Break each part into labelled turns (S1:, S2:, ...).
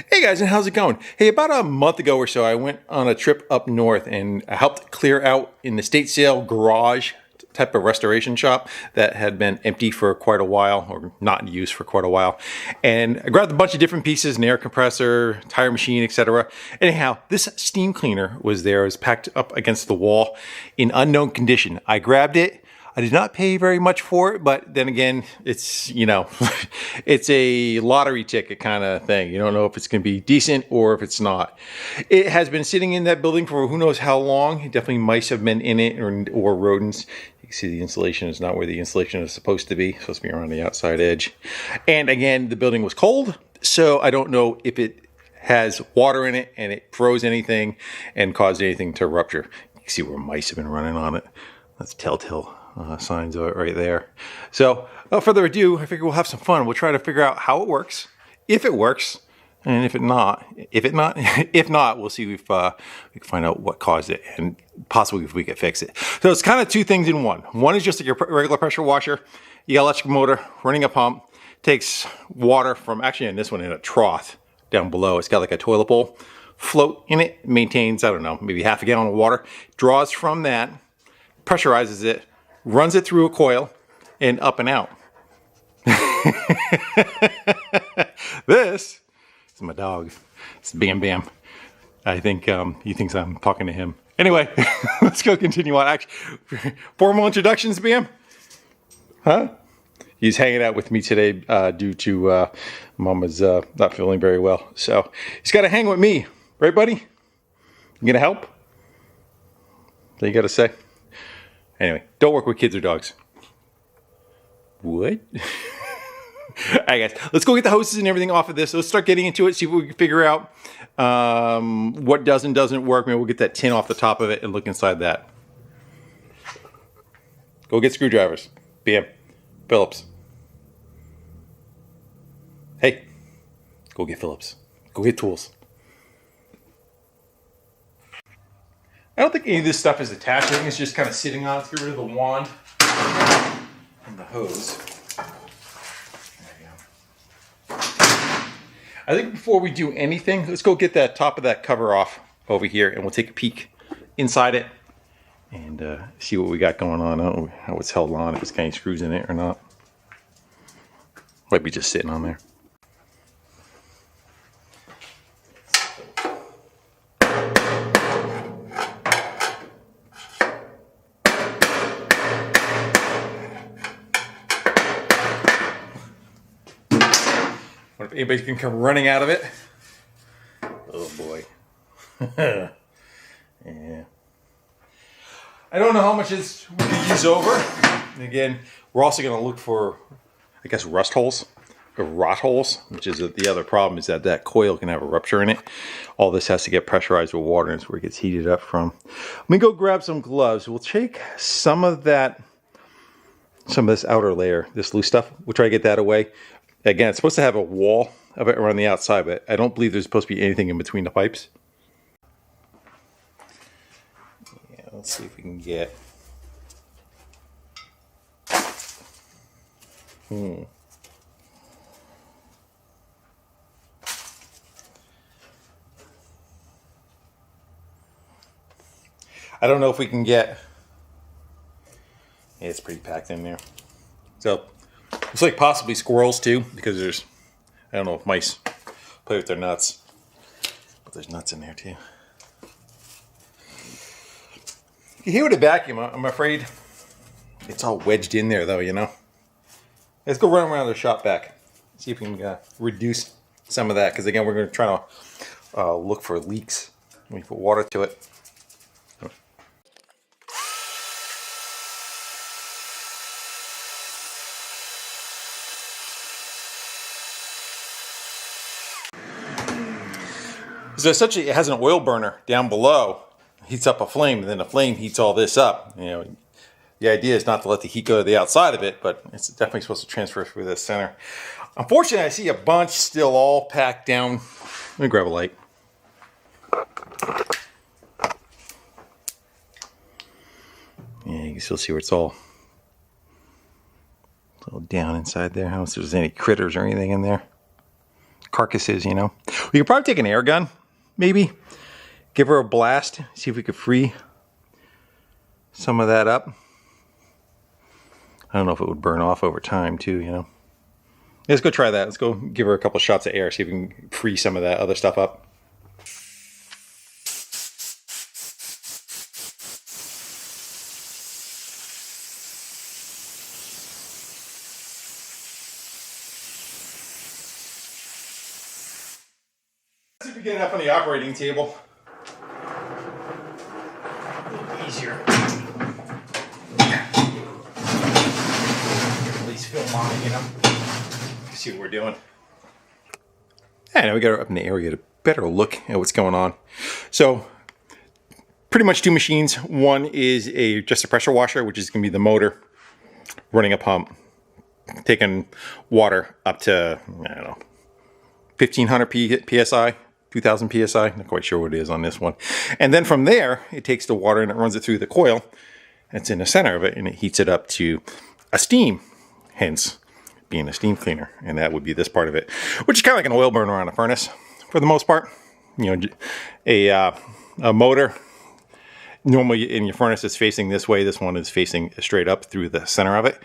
S1: Hey guys, and how's it going? Hey, about a month ago or so, I went on a trip up north and I helped clear out an estate sale garage type of restoration shop that had been empty for quite a while, or not in use for quite a while. And I grabbed a bunch of different pieces, an air compressor, tire machine, etc. Anyhow, this steam cleaner was there. It was packed up against the wall in unknown condition. I grabbed it. I did not pay very much for it, but then again, it's, it's a lottery ticket kind of thing. You don't know if it's going to be decent or if it's not. It has been sitting in that building for who knows how long. Definitely mice have been in it or rodents. You can see the insulation is not where the insulation is supposed to be. It's supposed to be around the outside edge. And again, the building was cold, so I don't know if it has water in it and it froze anything and caused anything to rupture. You can see where mice have been running on it. That's telltale signs right there. So without further ado, I figure we'll have some fun. We'll try to figure out how it works, if it works, and if not, we'll see if we can find out what caused it and possibly if we can fix it. So it's kind of two things in one. One is just like your regular pressure washer. You got electric motor running a pump, takes water from, actually in this one, in a trough down below. It's got like a toilet bowl float in it, maintains, I don't know, maybe half a gallon of water, draws from that, pressurizes it, runs it through a coil, and up and out. This is my dog. It's Bam Bam. I think he thinks I'm talking to him. Anyway, let's go continue on. Actually, formal introductions, Bam? Huh? He's hanging out with me today due to Mama's not feeling very well. So he's got to hang with me. Right, buddy? You gonna help? What you got to say? Anyway, don't work with kids or dogs. What? All right, guys, let's go get the hoses and everything off of this. Let's start getting into it, see if we can figure out what does and doesn't work. Maybe we'll get that tin off the top of it and look inside that. Go get screwdrivers. Bam. Phillips. Hey, go get Phillips. Go get tools. I don't think any of this stuff is attached. I think it's just kind of sitting on it. Let's get rid of the wand and the hose. There you go. I think before we do anything, let's go get that top of that cover off over here, and we'll take a peek inside it and see what we got going on. I don't know how it's held on, if it's got any screws in it or not. Might be just sitting on there. What if anybody can come running out of it? Oh boy. Yeah. I don't know how much we can use over. And again, we're also going to look for, I guess, rust holes or rot holes, which is the other problem, is that that coil can have a rupture in it. All this has to get pressurized with water, and it's where it gets heated up from. Let me go grab some gloves. We'll take some of this outer layer, this loose stuff. We'll try to get that away. Again, it's supposed to have a wall of it around the outside, but I don't believe there's supposed to be anything in between the pipes. Yeah, let's see if we can get... I don't know if we can get... Yeah, it's pretty packed in there. So... looks like possibly squirrels too, because there's, I don't know if mice play with their nuts, but there's nuts in there too. You hear with a vacuum, I'm afraid it's all wedged in there though, you know. Let's go run around the shop back, see if we can reduce some of that, because again, we're going to try to look for leaks when we put water to it. So essentially, it has an oil burner down below, heats up a flame, and then the flame heats all this up. You know, the idea is not to let the heat go to the outside of it, but it's definitely supposed to transfer through the center. Unfortunately, I see a bunch still all packed down. Let me grab a light. Yeah, you can still see where it's all down inside there. I don't know if there's any critters or anything in there. Carcasses, you know. We could probably take an air gun, maybe. Give her a blast, see if we could free some of that up. I don't know if it would burn off over time too, you know. Let's go try that. Let's go give her a couple shots of air, see if we can free some of that other stuff up. Let's see if we get it up on the operating table. A little easier. At least film on it, you know. See what we're doing. And now we got her up in the area to better look at what's going on. So pretty much two machines. One is just a pressure washer, which is going to be the motor running a pump, taking water up to, I don't know, 1500 psi, 2000 psi. Not quite sure what it is on this one. And then from there, it takes the water and it runs it through the coil. It's in the center of it, and it heats it up to a steam, hence being a steam cleaner. And that would be this part of it, which is kind of like an oil burner on a furnace for the most part. You know, a motor, normally in your furnace is facing this way. This one is facing straight up through the center of it.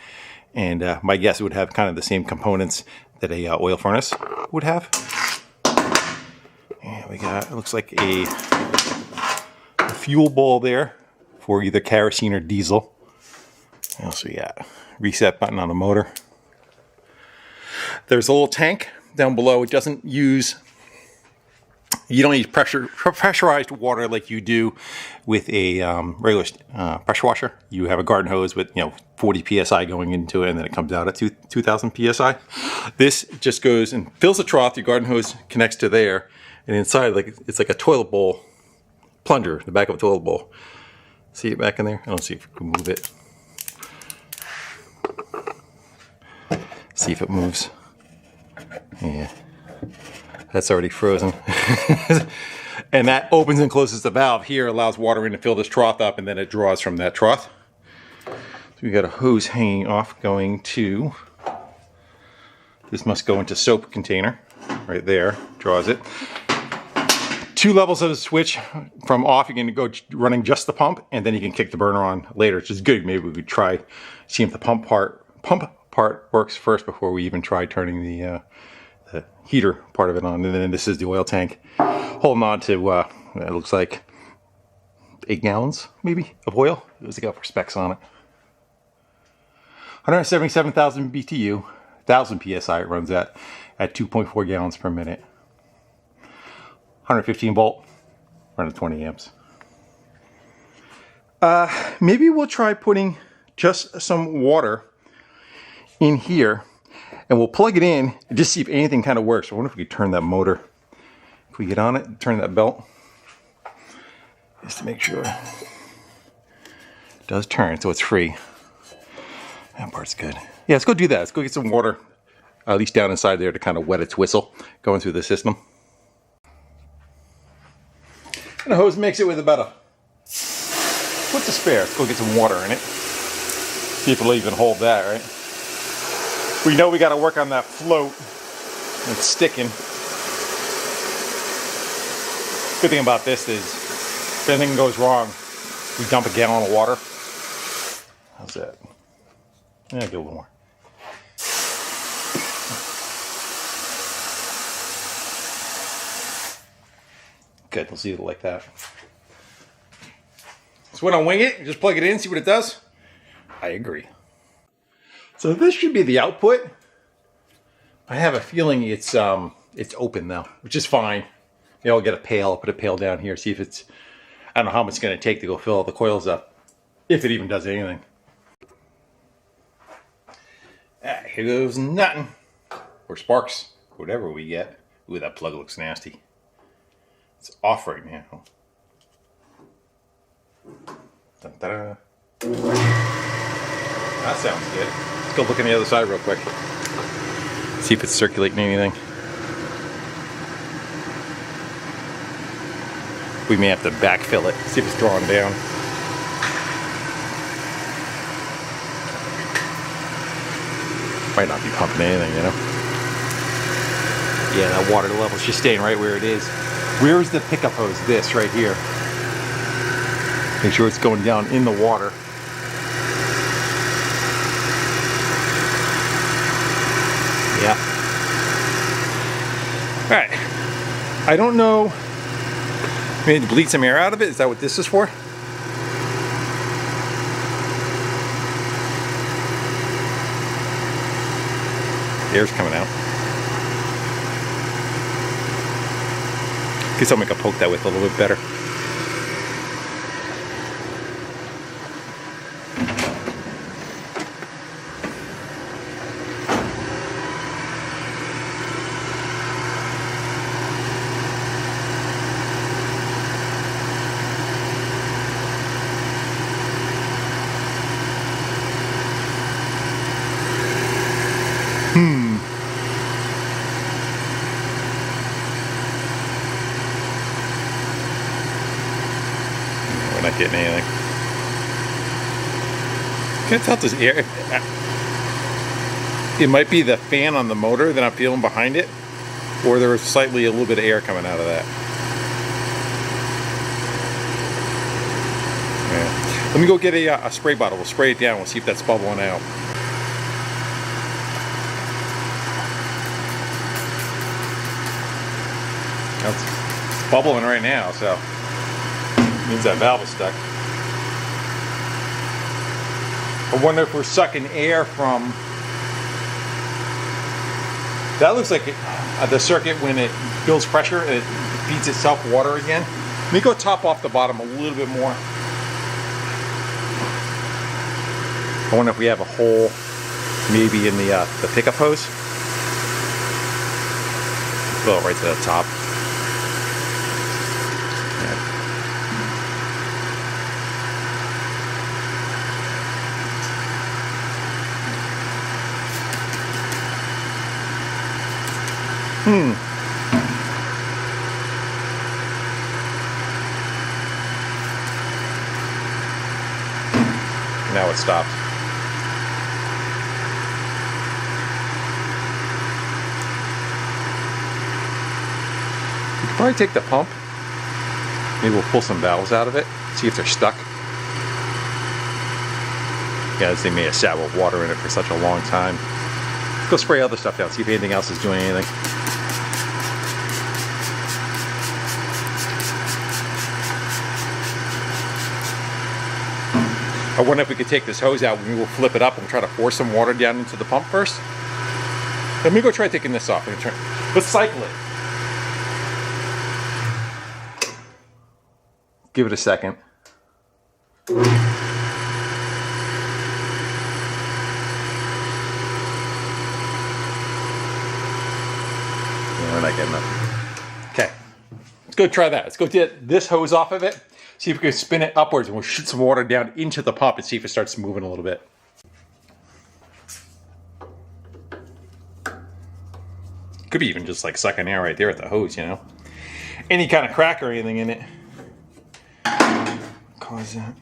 S1: And my guess it would have kind of the same components that a oil furnace would have. And we got, it looks like a fuel bowl there for either kerosene or diesel. What else we got? Reset button on the motor. There's a little tank down below. It doesn't use, you don't need pressurized water like you do with a regular pressure washer. You have a garden hose with 40 psi going into it, and then it comes out at 2000 psi. This just goes and fills the trough. Your garden hose connects to there, and inside, it's like a toilet bowl plunger, the back of a toilet bowl. See it back in there? I don't see if we can move it. See if it moves. Yeah, that's already frozen. And that opens and closes the valve here, allows water in to fill this trough up, and then it draws from that trough. So we got a hose hanging off going to, this must go into soap container right there, draws it. Two levels of the switch. From off, you can go running just the pump, and then you can kick the burner on later, which is good. Maybe we could try, see if the pump part works first before we even try turning the heater part of it on. And then this is the oil tank holding on to it looks like 8 gallons maybe of oil. It was got for specs on it. 177,000 BTU, 1000 psi it runs at 2.4 gallons per minute. 115 volt, running 20 amps. Maybe we'll try putting just some water in here, and we'll plug it in and just see if anything kind of works. I wonder if we could turn that motor. If we get on it, turn that belt, just to make sure it does turn, so it's free. That part's good. Yeah, let's go do that. Let's go get some water, at least down inside there, to kind of wet its whistle going through the system. And the hose makes it with about a foot to spare. Let's go get some water in it. See if it'll even hold that, right? We know we got to work on that float. It's sticking. Good thing about this is, if anything goes wrong, we dump a gallon of water. How's that? Yeah, get a little more. Good, we'll see it like that. So when I wing it, just plug it in, see what it does. I agree. So this should be the output. I have a feeling it's open now, which is fine. I'll get a pail, I'll put a pail down here, see if it's, I don't know how much it's going to take to go fill all the coils up, if it even does anything. Here goes nothing. Or sparks, whatever we get. Ooh, that plug looks nasty. It's off right now. Dun, dun, dun. That sounds good. Let's go look on the other side real quick. See if it's circulating anything. We may have to backfill it, see if it's drawing down. Might not be pumping anything, you know. Yeah, that water level's just staying right where it is. Where's the pickup hose? This right here. Make sure it's going down in the water. Yeah. All right. I don't know. Maybe bleed some air out of it. Is that what this is for? The air's coming out. Guess I'll make a poke that with a little bit better. We're not getting anything. Can't tell if there's air. It might be the fan on the motor that I'm feeling behind it, or there was slightly a little bit of air coming out of that. Yeah. Let me go get a spray bottle. We'll spray it down. We'll see if that's bubbling out. It's bubbling right now, so it means that valve is stuck. I wonder if we're sucking air from. That looks like the circuit when it builds pressure, it feeds itself water again. Let me go top off the bottom a little bit more. I wonder if we have a hole maybe in the pickup hose. Fill it right to the top. Now it stopped. We could probably take the pump. Maybe we'll pull some valves out of it, see if they're stuck. Yeah, this thing may have sat with water in it for such a long time. Let's go spray other stuff down, see if anything else is doing anything. I wonder if we could take this hose out, maybe we'll flip it up and try to force some water down into the pump first. Let me go try taking this off. Let's cycle it. Give it a second. Yeah, we're not getting nothing. Okay, let's go try that. Let's go get this hose off of it. See if we can spin it upwards and we'll shoot some water down into the pump and see if it starts moving a little bit. Could be even just like sucking air right there at the hose, you know. Any kind of crack or anything in it. Cause that.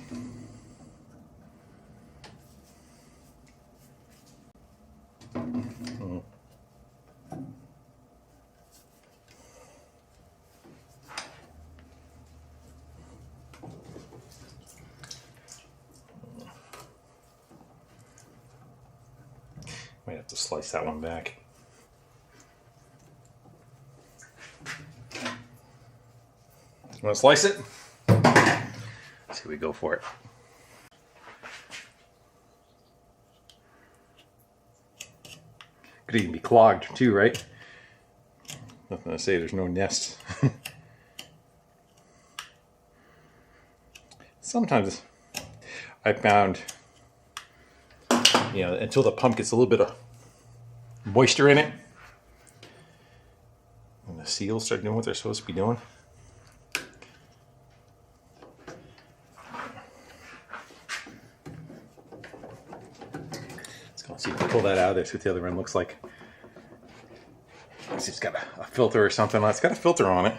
S1: Might have to slice that one back. You want to slice it? Let's see, we go for it. Could even be clogged too, right? Nothing to say, there's no nest. Sometimes I found, you know, until the pump gets a little bit of moisture in it, and the seals start doing what they're supposed to be doing. Let's go see if we pull that out of there, see what the other end looks like. Let's see if it's got a filter or something. It's got a filter on it.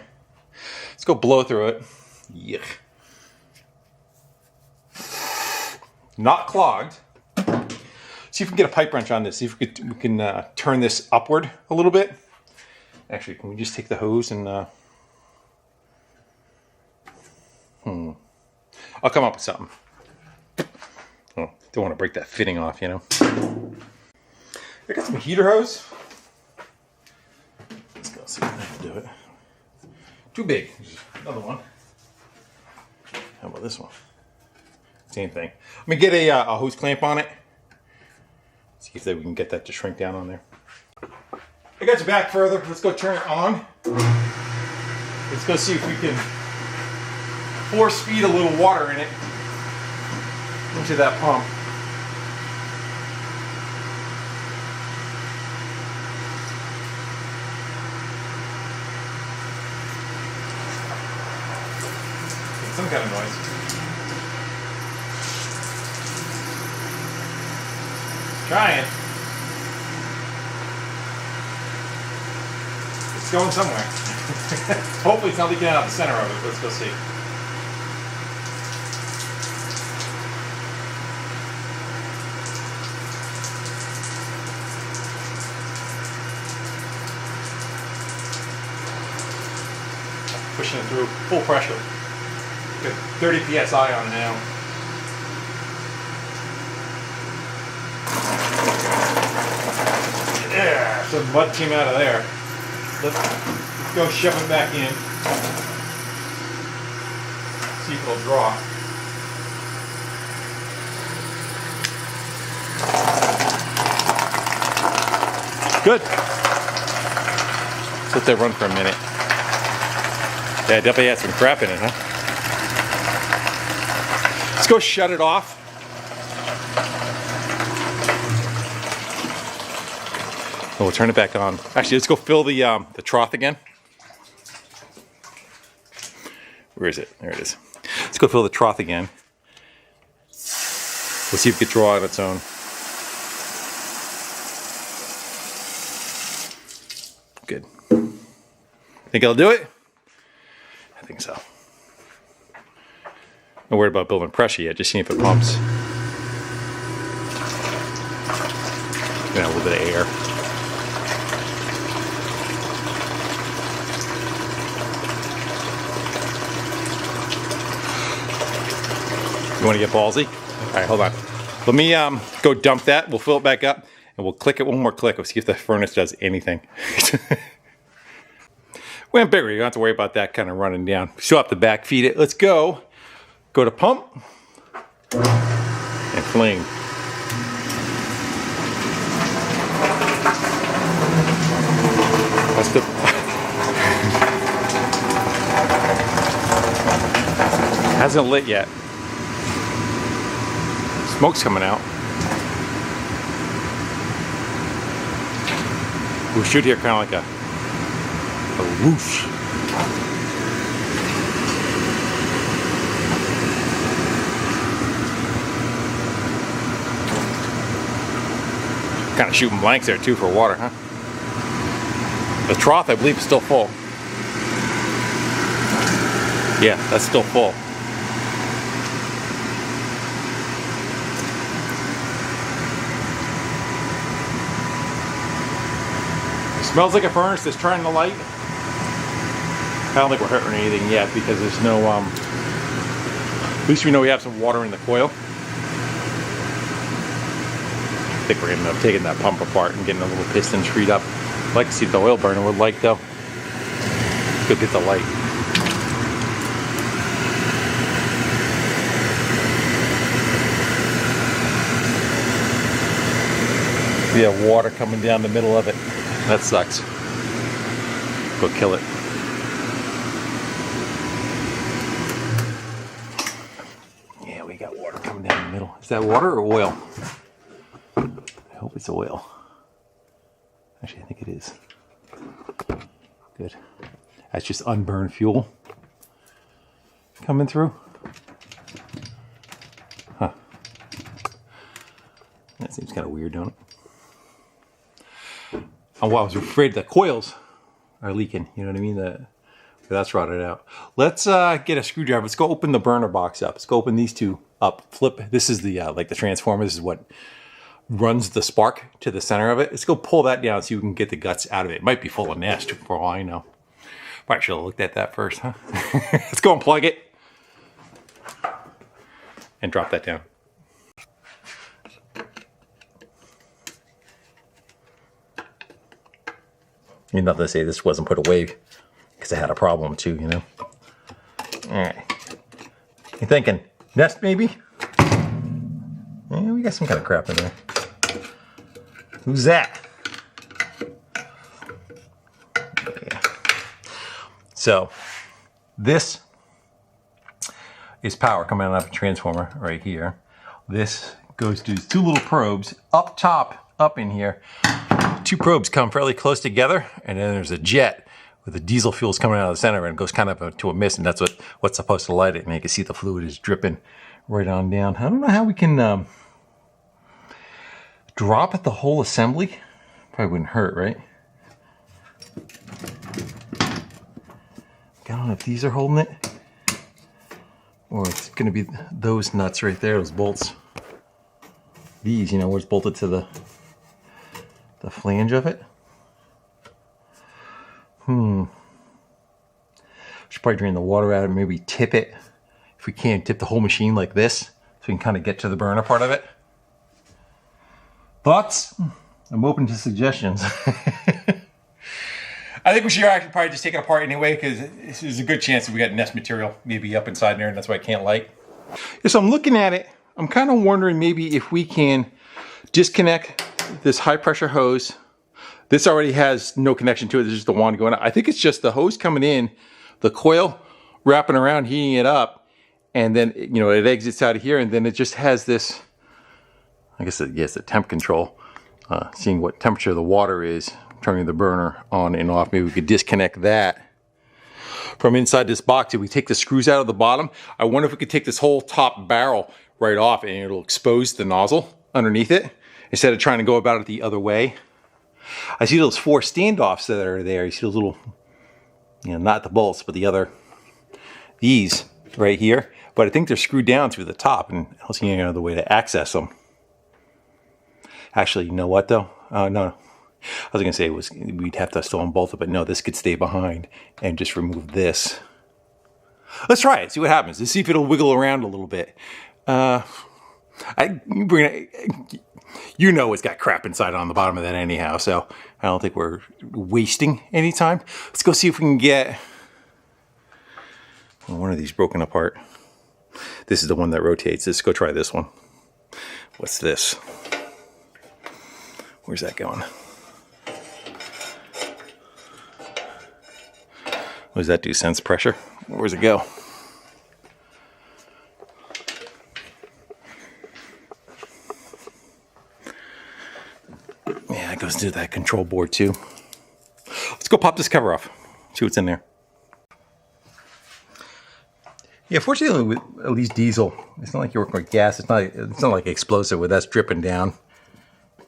S1: Let's go blow through it. Yuck. Not clogged. See if we can get a pipe wrench on this. See if we can turn this upward a little bit Actually, can we just take the hose and I'll come up with something. Oh, don't want to break that fitting off, you know. I got some heater hose. Let's go see if I can do it. Too big. Another one. How about this one? Same thing. I'm gonna get a hose clamp on it. See if we can get that to shrink down on there. I got you back further. Let's go turn it on. Let's go see if we can force feed a little water in it into that pump. Some kind of noise. Trying. It's going somewhere. Hopefully it's not leaking out of the center of it. Let's go see. Pushing it through full pressure. Got 30 psi on it now. Yeah, some mud came out of there. Let's go shove it back in. See if it'll draw. Good. Let's let that run for a minute. Yeah, definitely had some crap in it, huh? Let's go shut it off. Oh, we'll turn it back on. Actually, let's go fill the trough again. Where is it? There it is. Let's go fill the trough again. We'll see if it can draw on its own. Good. Think I'll do it? I think so. Not worried about building pressure yet, just seeing if it pumps. A little bit of air. You want to get ballsy? All right, hold on. Let me go dump that. We'll fill it back up, and we'll click it one more click. We'll see if the furnace does anything. When bigger, you don't have to worry about that kind of running down. We still have to back feed it. Let's go. Go to pump and fling. That's the hasn't lit yet. Smoke's coming out. We should hear kind of like a whoosh. Kind of shooting blanks there too for water, huh? The trough, I believe, is still full. Yeah, that's still full. It smells like a furnace that's trying to light. I don't think we're hurting anything yet because there's no, at least we know we have some water in the coil. I think we're going to end up taking that pump apart and getting a little piston screwed up. I'd like to see if the oil burner would light though. Go get the light. We have water coming down the middle of it. That sucks. Go kill it. Yeah, we got water coming down the middle. Is that water or oil? I hope it's oil. Actually, I think it is. Good. That's just unburned fuel coming through. Huh. That seems kind of weird, don't it? Oh, wow, I was afraid the coils are leaking. You know what I mean? That's rotted out. Let's get a screwdriver. Let's go open the burner box up. Let's go open these two up. Flip. This is the like the transformer. This is what runs the spark to the center of it. Let's go pull that down so you can get the guts out of it. It might be full of nest for all I know. Probably should have looked at that first, huh? Let's go and plug it and drop that down. You're not going to say this wasn't put away because I had a problem too, you know. All right. You thinking nest maybe? Yeah, we got some kind of crap in there. Who's that? Yeah. So this is power coming out of a transformer right here. This goes to these two little probes up top, up in here. Two probes come fairly close together, and then there's a jet with the diesel fuels coming out of the center, and it goes kind of to a mist, and that's what's supposed to light it. And you can see the fluid is dripping right on down. I don't know how we can drop it the whole assembly. Probably wouldn't hurt, right? I don't know if these are holding it, or it's going to be those nuts right there, those bolts. These, you know, where it's bolted to the flange of it. Should probably drain the water out and maybe tip it. If we can, tip the whole machine like this, so we can kind of get to the burner part of it. Thoughts? I'm open to suggestions. I think we should actually probably just take it apart anyway, because there's a good chance that we got nest material maybe up inside there, and that's why I can't light. So I'm looking at it. I'm kind of wondering maybe if we can disconnect this high pressure hose. This already has no connection to it. This is just the wand going out. I think it's just the hose coming in, the coil wrapping around, heating it up, and then, you know, it exits out of here, and then it just has this, I guess, yes, the temp control, seeing what temperature the water is, turning the burner on and off. Maybe we could disconnect that from inside this box. If we take the screws out of the bottom, I wonder if we could take this whole top barrel right off, and it'll expose the nozzle underneath it instead of trying to go about it the other way. I see those 4 standoffs that are there. You see those little, you know, not the bolts, but the other, these right here. But I think they're screwed down through the top, and I don't see any other way to access them. Actually, you know what though? No. I was gonna say we'd have to still unbolt it, but no, this could stay behind and just remove this. Let's try it, see what happens. Let's see if it'll wiggle around a little bit. You know it's got crap inside on the bottom of that anyhow, so I don't think we're wasting any time. Let's go see if we can get one of these broken apart. This is the one that rotates. Let's go try this one. What's this? Where's that going? What does that do? Sense pressure? Where's it go? Yeah, it goes to that control board too. Let's go pop this cover off. See what's in there. Yeah, fortunately with at least diesel, it's not like you're working with gas. It's not like explosive where that's dripping down.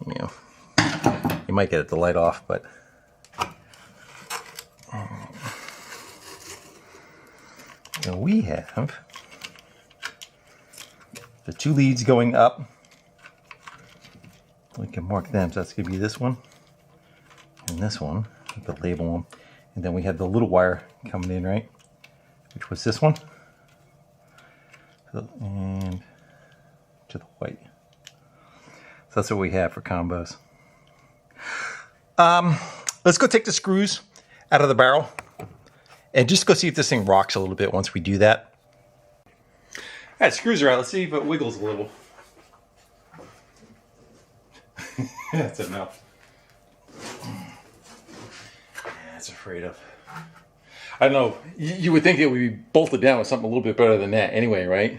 S1: You know, you might get it to light off, but now we have the 2 leads going up. We can mark them, so that's going to be this one and this one. We can label them. And then we have the little wire coming in, right? Which was this one. And to the white. So that's what we have for combos. Let's go take the screws out of the barrel and just go see if this thing rocks a little bit once we do that. All right, screws are out. Let's see if it wiggles a little. That's enough. That's afraid of. I don't know. You would think it would be bolted down with something a little bit better than that anyway, right? I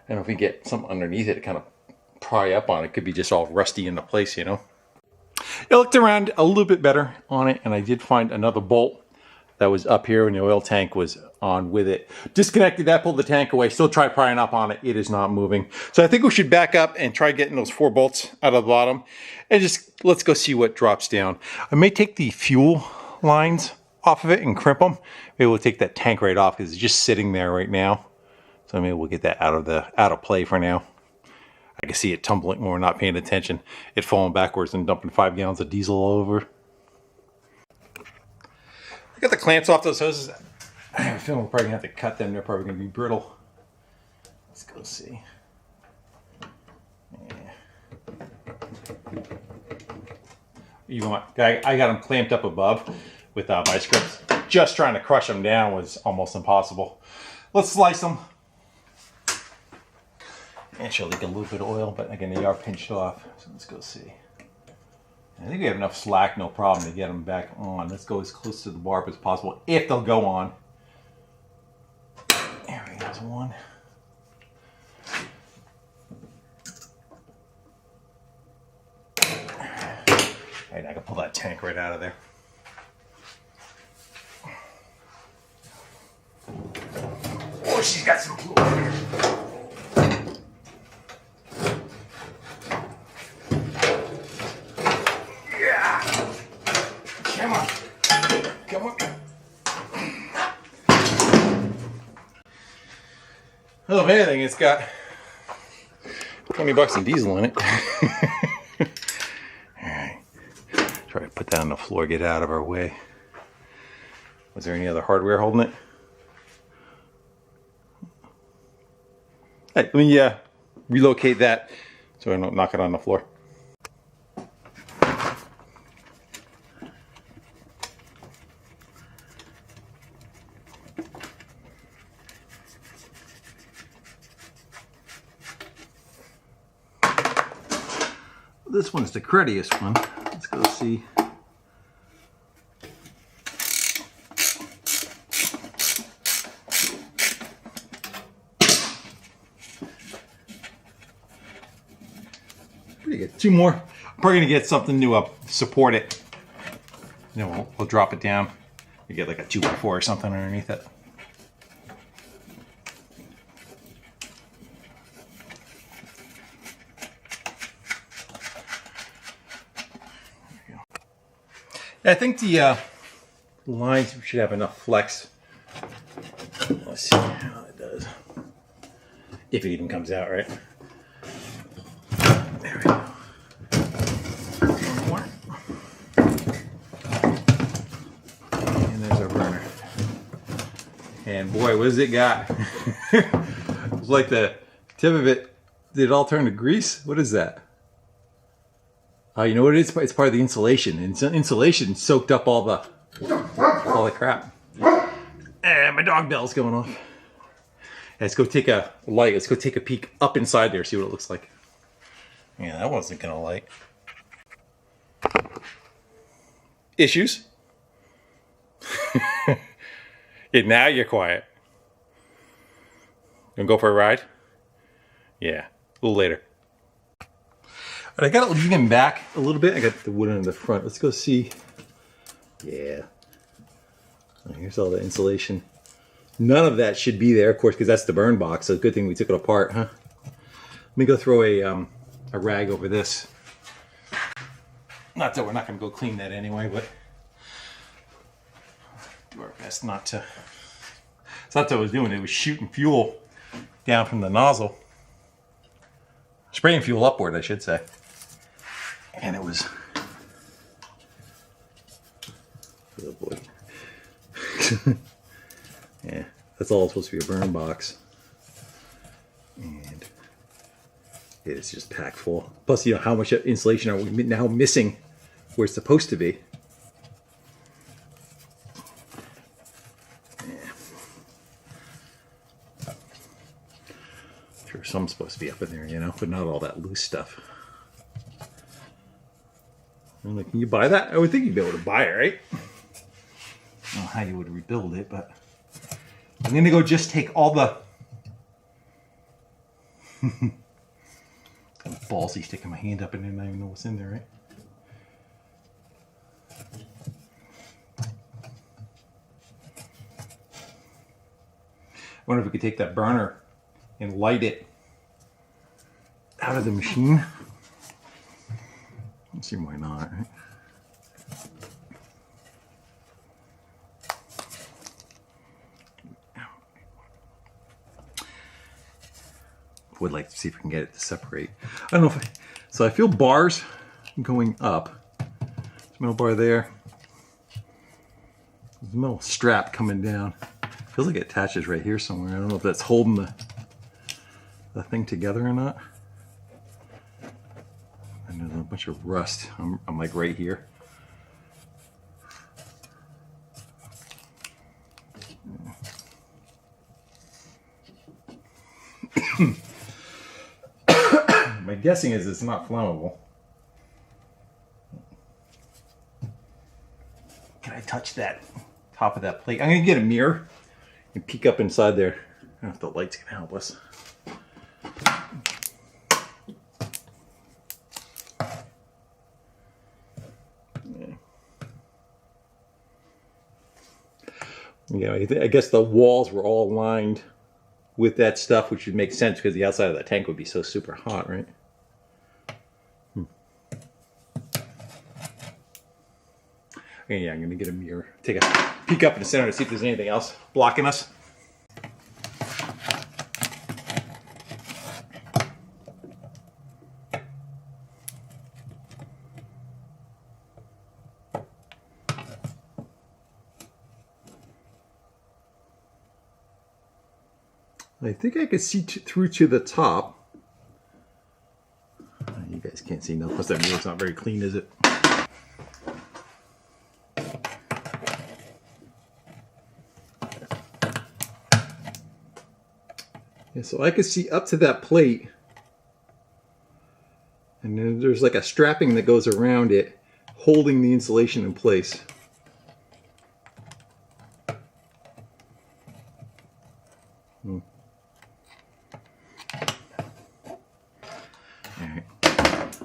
S1: don't know if we get something underneath it to kind of pry up on it. It could be just all rusty into place, you know. I looked around a little bit better on it, and I did find another bolt that was up here when the oil tank was on with it. Disconnected that, pulled the tank away, still try prying up on it. It is not moving. So I think we should back up and try getting those 4 bolts out of the bottom and just let's go see what drops down. I may take the fuel lines off of it and crimp them. Maybe we'll take that tank right off because it's just sitting there right now. So maybe we'll get that out of play for now. can see it tumbling when we're not paying attention. It falling backwards and dumping 5 gallons of diesel all over. I got the clamps off those hoses. I have a feeling we're probably gonna have to cut them. They're probably gonna be brittle. Let's go see. Even I got them clamped up above with vice grips. Just trying to crush them down was almost impossible. Let's slice them. And she'll leak a little bit of oil, but again, they are pinched off. So let's go see. I think we have enough slack, no problem, to get them back on. Let's go as close to the barb as possible, if they'll go on. There we go, there's one. All right, I can pull that tank right out of there. Oh, she's got some fluid. Yeah. Come on. Come on. Well, if anything, it's got $20 in diesel in it. Try to put that on the floor, get out of our way. Was there any other hardware holding it? Hey, let me relocate that so I don't knock it on the floor. This one's the cruddiest one. Let's go see. Pretty good. 2 more. I'm probably gonna get something to support it. Then we'll drop it down. You get like a 2x4 or something underneath it. I think the lines should have enough flex. Let's see how it does. If it even comes out, right? There we go. One more. And there's our burner. And boy, what has it got? It's like the tip of it, did it all turn to grease? What is that? You know what it is? It's part of the insulation. And insulation soaked up all the crap. And my dog bell's going off. Let's go take a light. Let's go take a peek up inside there, see what it looks like. Yeah, that wasn't gonna light. Issues? Yeah, now you're quiet. Gonna go for a ride? Yeah, a little later. But I got to lean him back a little bit. I got the wood in the front. Let's go see. Yeah. Here's all the insulation. None of that should be there, of course, because that's the burn box. So good thing we took it apart, huh? Let me go throw a rag over this. Not that we're not going to go clean that anyway, but do our best not to. It's not that I was doing it. It was shooting fuel down from the nozzle. Spraying fuel upward, I should say. And it was, oh boy. Yeah, that's all supposed to be a burn box. And it's just packed full. Plus, you know, how much insulation are we now missing where it's supposed to be? Yeah. Sure, some's supposed to be up in there, you know, but not all that loose stuff. I'm like, can you buy that? I would think you'd be able to buy it, right? I don't know how you would rebuild it, but I'm gonna go just take all the kind of ballsy sticking my hand up in there and not even know what's in there, right? I wonder if we could take that burner and light it out of the machine. Let's see why not, right? would like to see if I can get it to separate. I don't know if so I feel bars going up. There's a middle bar there. There's a middle strap coming down. Feels like it attaches right here somewhere. I don't know if that's holding the thing together or not. And there's a bunch of rust. I'm like right here. My guessing is it's not flammable. Can I touch that top of that plate? I'm gonna get a mirror and peek up inside there. I don't know if the light's gonna help us. Yeah, I guess the walls were all lined with that stuff, which would make sense because the outside of the tank would be so super hot, right? Yeah, I'm gonna get a mirror, take a peek up in the center to see if there's anything else blocking us. I think I can see through to the top. You guys can't see nothing. Plus that mirror's not very clean, is it? Yeah, so I can see up to that plate. And then there's like a strapping that goes around it, holding the insulation in place.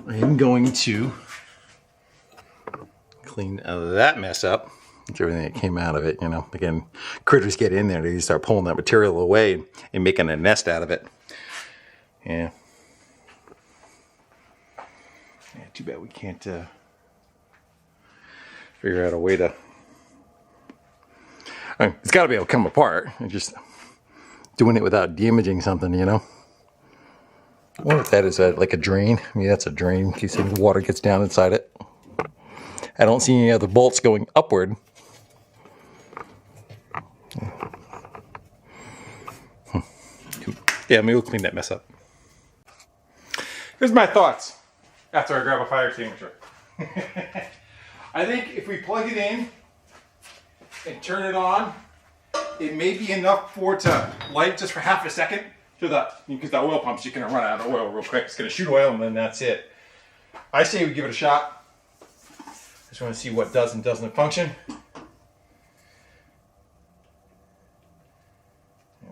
S1: I am going to clean that mess up. It's everything that came out of it, you know. Again, critters get in there, they start pulling that material away and making a nest out of it. Yeah. Yeah, too bad we can't figure out a way to... I mean, it's got to be able to come apart. Just doing it without damaging something, you know. I wonder if that is like a drain. I mean, that's a drain in case any water gets down inside it. I don't see any other bolts going upward. Yeah, maybe we'll clean that mess up. Here's my thoughts after I grab a fire extinguisher. I think if we plug it in and turn it on, it may be enough for it to light just for half a second. Because the oil pump's just going to run out of oil real quick. It's going to shoot oil and then that's it. I say we give it a shot. Just want to see what does and doesn't function. And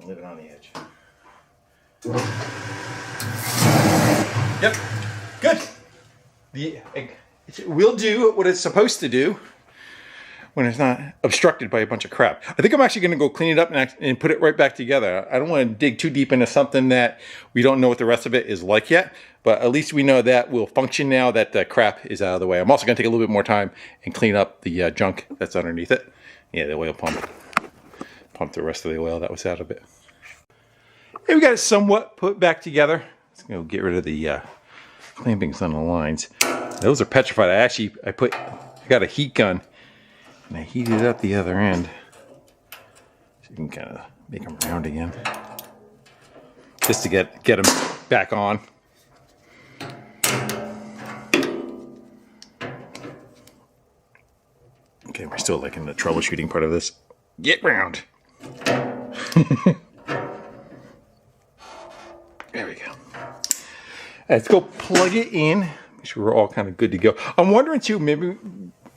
S1: leave it on the edge. Yep, good. It will do what it's supposed to do when it's not obstructed by a bunch of crap. I think I'm actually going to go clean it up and put it right back together. I don't want to dig too deep into something that we don't know what the rest of it is like yet, but at least we know that will function now that the crap is out of the way. I'm also going to take a little bit more time and clean up the junk that's underneath it. Yeah, the oil pump. Pump the rest of the oil that was out of it. Okay, we got it somewhat put back together. Let's go get rid of the clampings on the lines. Those are petrified. I got a heat gun. And I heated up the other end. So you can kind of make them round again. Just to get them back on. Okay, we're still like in the troubleshooting part of this. Get round. There we go. Let's go plug it in. Make sure we're all kind of good to go. I'm wondering too, maybe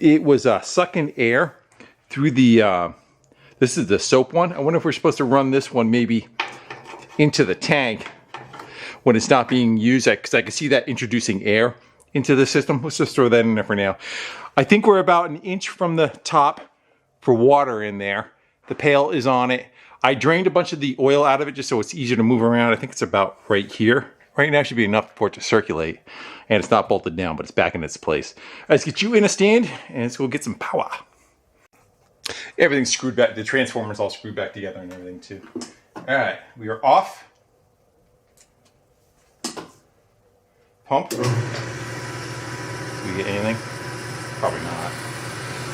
S1: it was sucking air through the, this is the soap one. I wonder if we're supposed to run this one maybe into the tank when it's not being used, because I can see that introducing air into the system. Let's just throw that in there for now. I think we're about an inch from the top for water in there. The pail is on it. I drained a bunch of the oil out of it just so it's easier to move around. I think it's about right here. Right now should be enough for it to circulate. And it's not bolted down, but it's back in its place. Let's get you in a stand and let's go get some power. Everything's screwed back. The transformer's all screwed back together and everything too. All right, we are off. pump. Do we get anything? Probably not.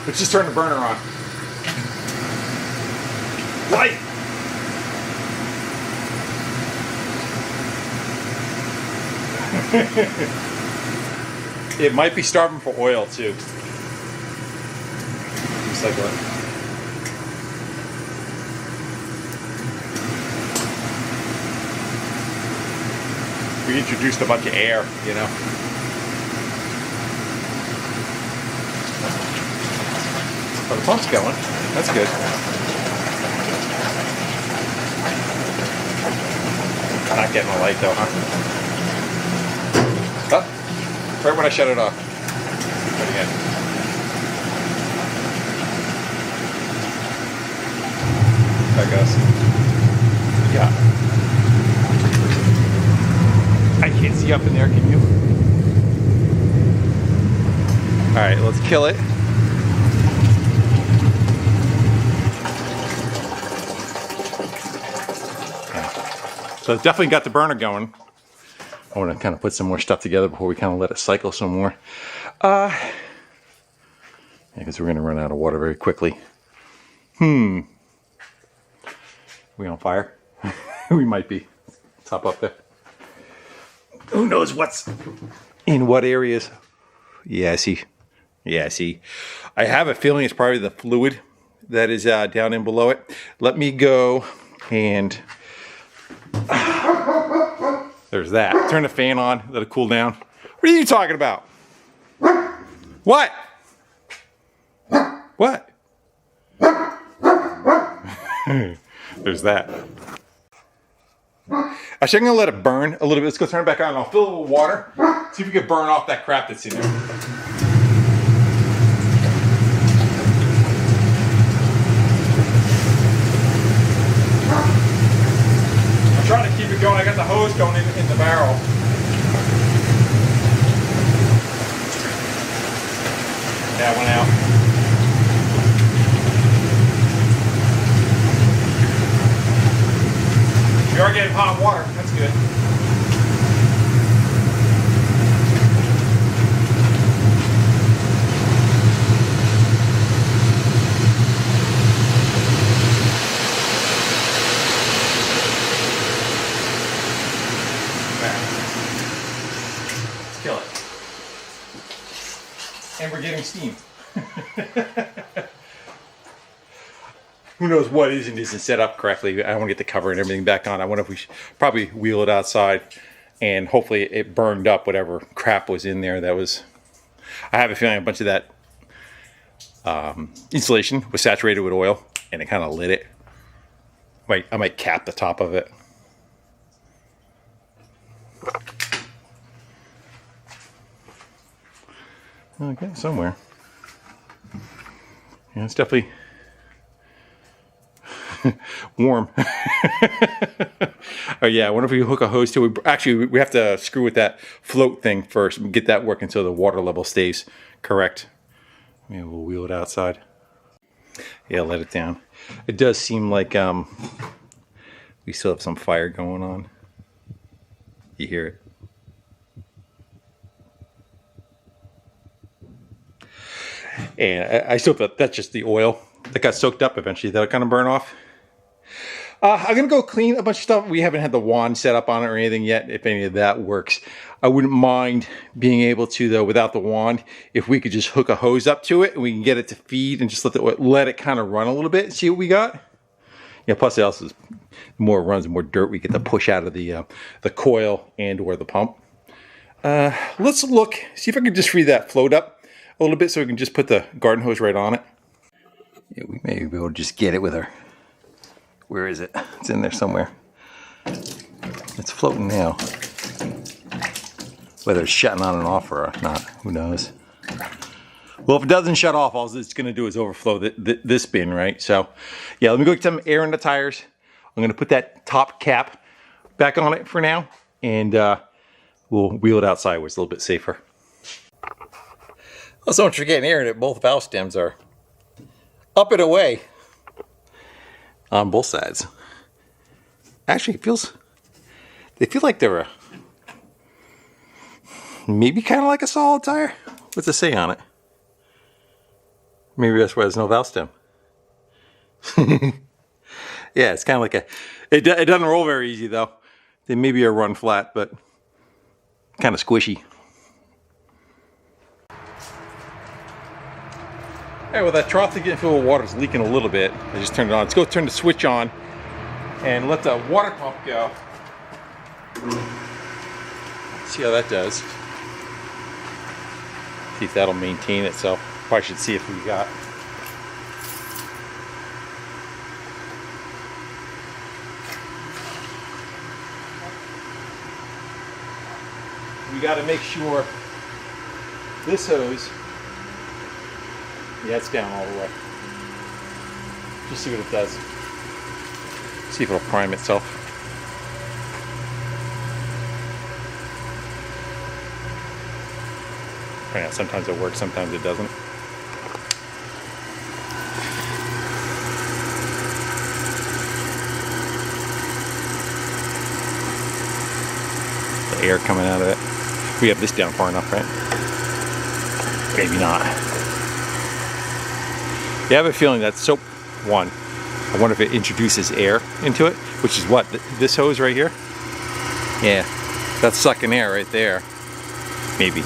S1: Let's just turn the burner on. Light! It might be starving for oil too. Just like that. We introduced a bunch of air, you know. Oh, the pump's going. That's good. Not getting the light though, huh? Oh, right when I shut it off. Try it again. There it goes. Yeah. I can't see up in there, can you? Alright, let's kill it. So it's definitely got the burner going. I want to kind of put some more stuff together before we kind of let it cycle some more. Yeah, because we're going to run out of water very quickly. We on fire? We might be. Let's hop up there. Who knows what's in what areas? Yeah, I see. Yeah, I see. I have a feeling it's probably the fluid that is down in below it. Let me go and... There's that. Turn the fan on, let it cool down. What are you talking about? What? What? There's that. Actually, I'm going to let it burn a little bit. Let's go turn it back on and I'll fill it with water. See if we can burn off that crap that's in there. I'm trying to keep it going. I got the hose going in the barrel. That went out. We are getting hot water. That's good. Let's kill it. And we're getting steam. Who knows what isn't set up correctly. I want to get the cover and everything back on. I wonder if we should probably wheel it outside and hopefully it burned up whatever crap was in there that was... I have a feeling a bunch of that insulation was saturated with oil and it kind of lit it. I might cap the top of it. Okay, somewhere. Yeah, it's definitely warm. Oh yeah, I wonder if we hook a hose to it. Actually, we have to screw with that float thing first and get that working so the water level stays correct. Maybe we'll wheel it outside. Yeah, let it down. It does seem like we still have some fire going on. You hear it. And I still thought that's just the oil that got soaked up eventually. That'll kind of burn off. I'm going to go clean a bunch of stuff. We haven't had the wand set up on it or anything yet, if any of that works. I wouldn't mind being able to, though, without the wand, if we could just hook a hose up to it and we can get it to feed and just let it kind of run a little bit and see what we got. Yeah, plus it also is, the more it runs, the more dirt we get to push out of the coil and or the pump. Let's look, see if I can just free that float up a little bit so we can just put the garden hose right on it. Yeah, we may be able to just get it with our... Where is it? It's in there somewhere. It's floating now. Whether it's shutting on and off or not, who knows? Well, if it doesn't shut off, all it's going to do is overflow this bin, right? So, yeah, let me go get some air in the tires. I'm going to put that top cap back on it for now, and we'll wheel it outside where it's a little bit safer. Also, don't forget air in it. Both valve stems are up and away on both sides. Actually, they feel like they're Maybe kind of like a solid tire. What's it say on it? Maybe that's why there's no valve stem. Yeah, it's kind of like a... It doesn't roll very easy though. They maybe are run flat, but kind of squishy. Alright, well that trough to get filled with water is leaking a little bit. I just turned it on. Let's go turn the switch on and let the water pump go. See how that does. See if that'll maintain itself. Probably should see if we got... We got to make sure this hose, yeah, it's down all the way. Just see what it does. See if it'll prime itself. Oh yeah, sometimes it works, sometimes it doesn't. The air coming out of it. We have this down far enough, right? Maybe not. Yeah, I have a feeling that soap one, I wonder if it introduces air into it, which is what, this hose right here? Yeah, that's sucking air right there. Maybe.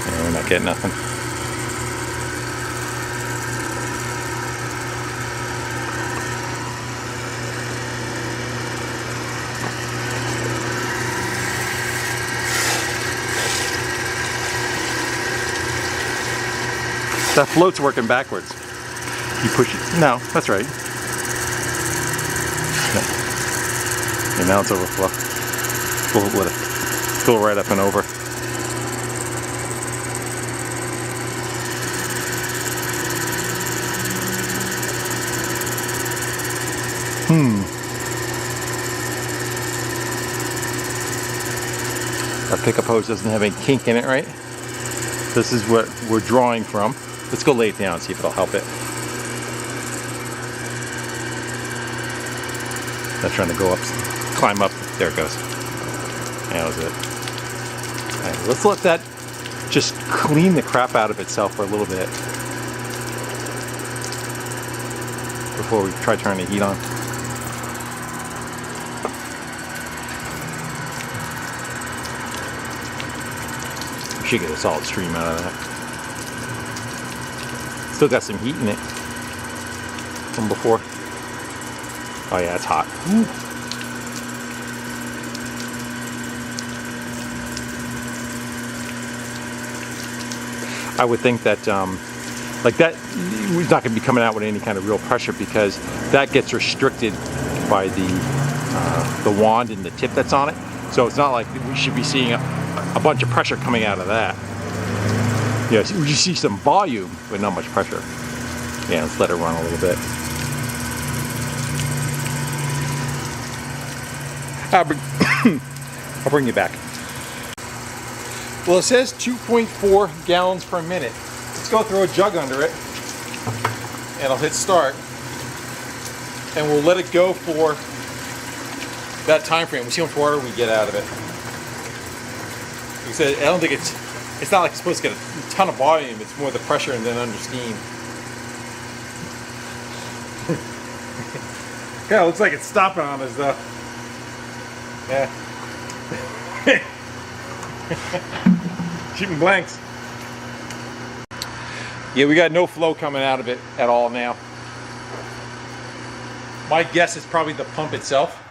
S1: Yeah, we're not getting nothing. That float's working backwards. You push it. No, that's right. No. And now it's overflow. We'll let it fill right up and over. Our pickup hose doesn't have any kink in it, right? This is what we're drawing from. Let's go lay it down and see if it'll help it. Not trying to go up, climb up. There it goes. That was it. All right, let's let that just clean the crap out of itself for a little bit before we try turning the heat on. We should get a solid stream out of that. Still got some heat in it from before. Oh yeah, it's hot. Ooh. I would think that like that, it's not going to be coming out with any kind of real pressure because that gets restricted by the wand and the tip that's on it. So it's not like we should be seeing a bunch of pressure coming out of that. Yeah, we just see some volume, but not much pressure. Yeah, let's let it run a little bit. I'll bring you back. Well, it says 2.4 gallons per minute. Let's go throw a jug under it, and I'll hit start, and we'll let it go for that time frame. We'll see how much water we get out of it. Like I said, I don't think it's not like it's supposed to get a ton of volume. It's more the pressure and then under steam. Yeah, it looks like it's stopping on us though. Yeah. Shooting blanks. Yeah, we got no flow coming out of it at all now. My guess is probably the pump itself.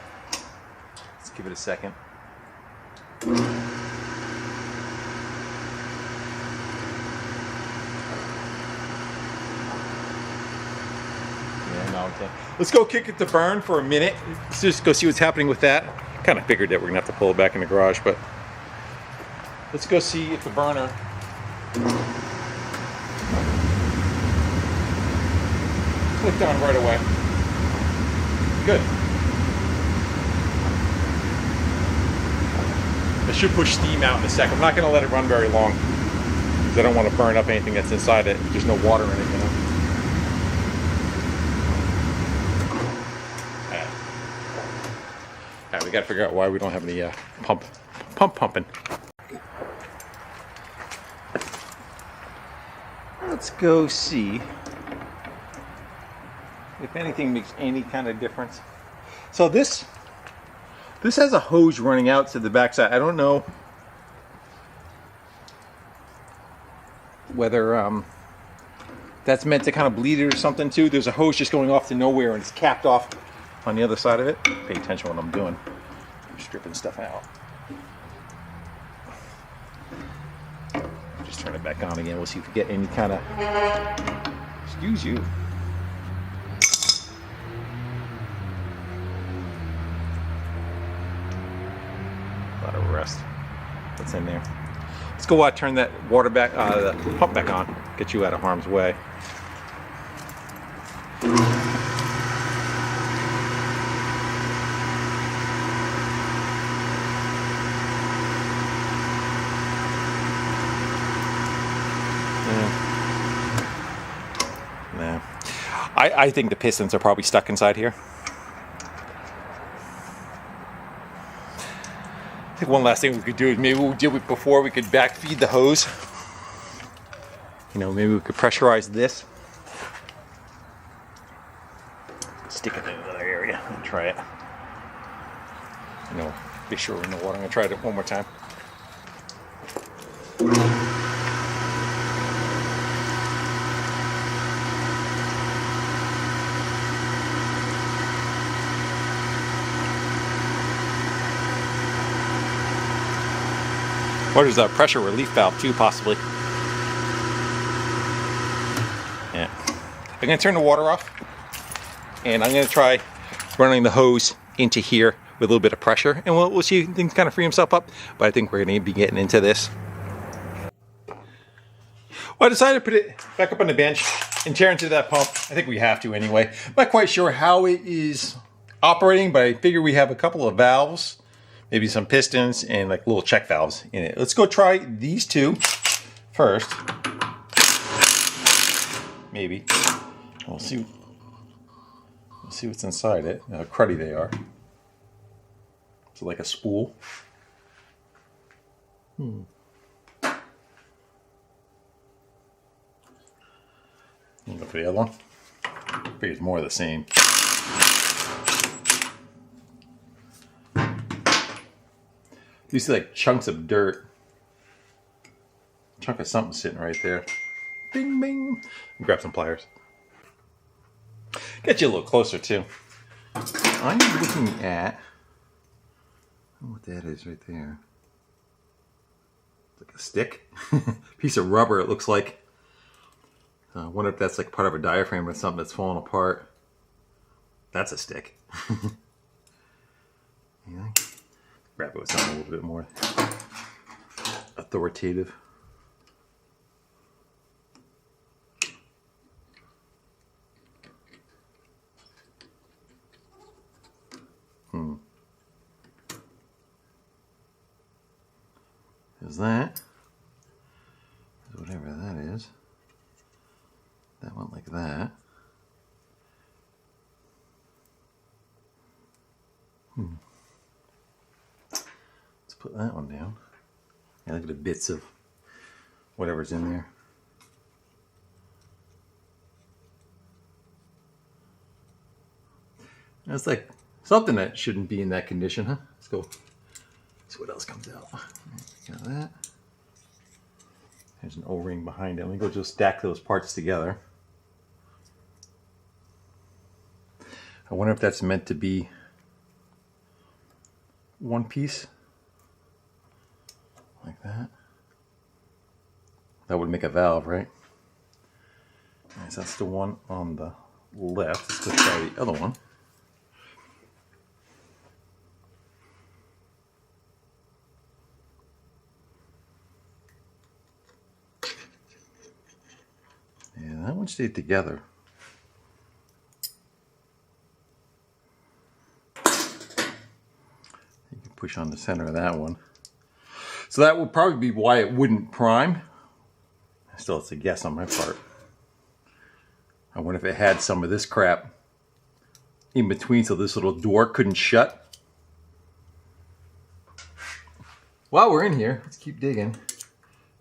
S1: Let's give it a second. Let's go kick it to burn for a minute. Let's just go see what's happening with that. Kind of figured that we're gonna have to pull it back in the garage, but let's go see if the burner clicked on right away. Good. It should push steam out in a second. I'm not gonna let it run very long. because I don't want to burn up anything that's inside it. There's no water in it, you know. All right, we got to figure out why we don't have any pump pumping. Let's go see if anything makes any kind of difference. So this has a hose running out to the backside. I don't know whether that's meant to kind of bleed it or something too. There's a hose just going off to nowhere and it's capped off on the other side of it. Pay attention to what I'm doing. I'm stripping stuff out. Just turn it back on again. We'll see if we get any kind of, excuse you. A lot of rust that's in there. Let's go turn that water back, the pump back on. Get you out of harm's way. I think the pistons are probably stuck inside here. I think one last thing we could do is maybe what we did before, we could backfeed the hose. You know, maybe we could pressurize this. Stick it in another area and try it. You know, be sure we're in the water. I'm gonna try it one more time. Or there's a pressure relief valve too, possibly. Yeah. I'm gonna turn the water off, and I'm gonna try running the hose into here with a little bit of pressure, and we'll see if things kind of free himself up. But I think we're gonna be getting into this. Well, I decided to put it back up on the bench and tear into that pump. I think we have to anyway. I'm not quite sure how it is operating, but I figure we have a couple of valves, maybe some pistons and like little check valves in it. Let's go try these two first. Maybe. We'll see what's inside it. How cruddy they are. So like a spool. Go for the other one. I figure it's more of the same. You see like chunks of dirt. Chunk of something sitting right there. Bing, bing. Grab some pliers. Get you a little closer too. I'm looking at, I don't know what that is right there. It's like a stick. Piece of rubber it looks like. I wonder if that's like part of a diaphragm or something that's falling apart. That's a stick. Yeah. Grab it with something a little bit more authoritative. Is that whatever that is? That went like that. Let's put that one down. Yeah, look at the bits of whatever's in there. That's like something that shouldn't be in that condition, huh? Let's go see what else comes out. Got that. There's an O-ring behind it. Let me go just stack those parts together. I wonder if that's meant to be one piece. Like that. That would make a valve, right? Alright, so that's the one on the left. Let's go try the other one. Yeah, that one stayed together. You can push on the center of that one. So that would probably be why it wouldn't prime. Still, it's a guess on my part. I wonder if it had some of this crap in between so this little door couldn't shut. While we're in here, let's keep digging.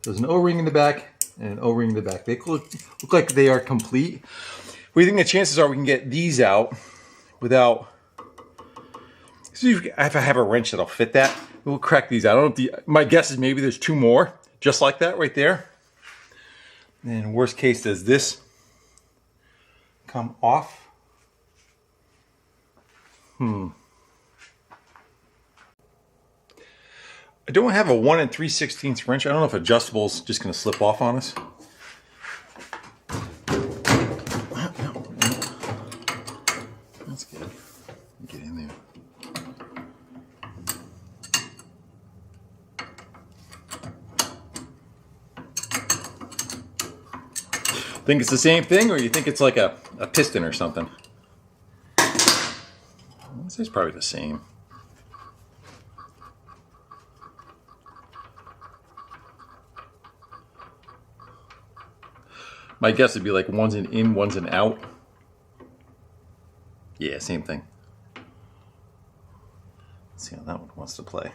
S1: There's an O-ring in the back and an O-ring in the back. They look like they are complete. We think the chances are we can get these out without... if I have a wrench that'll fit that, we'll crack these out. I don't know my guess is maybe there's 2 more, just like that right there. And worst case, does this come off? I don't have a 1 3/16 wrench. I don't know if adjustable's just going to slip off on us. That's good. Get in there. Think it's the same thing, or you think it's like a piston or something? This is probably the same. My guess would be like one's an in, one's an out. Yeah, same thing. Let's see how that one wants to play.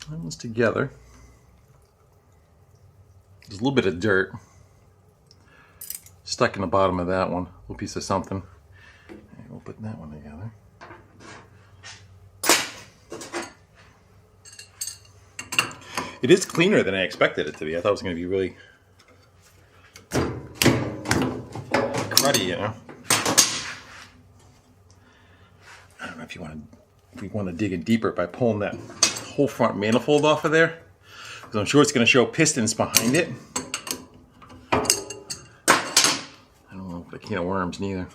S1: That one's together. There's a little bit of dirt stuck in the bottom of that one. A little piece of something. And we'll put that one together. It is cleaner than I expected it to be. I thought it was going to be really cruddy, you know. I don't know if we want to dig in deeper by pulling that whole front manifold off of there. Because I'm sure it's going to show pistons behind it. I don't know if a can of worms neither.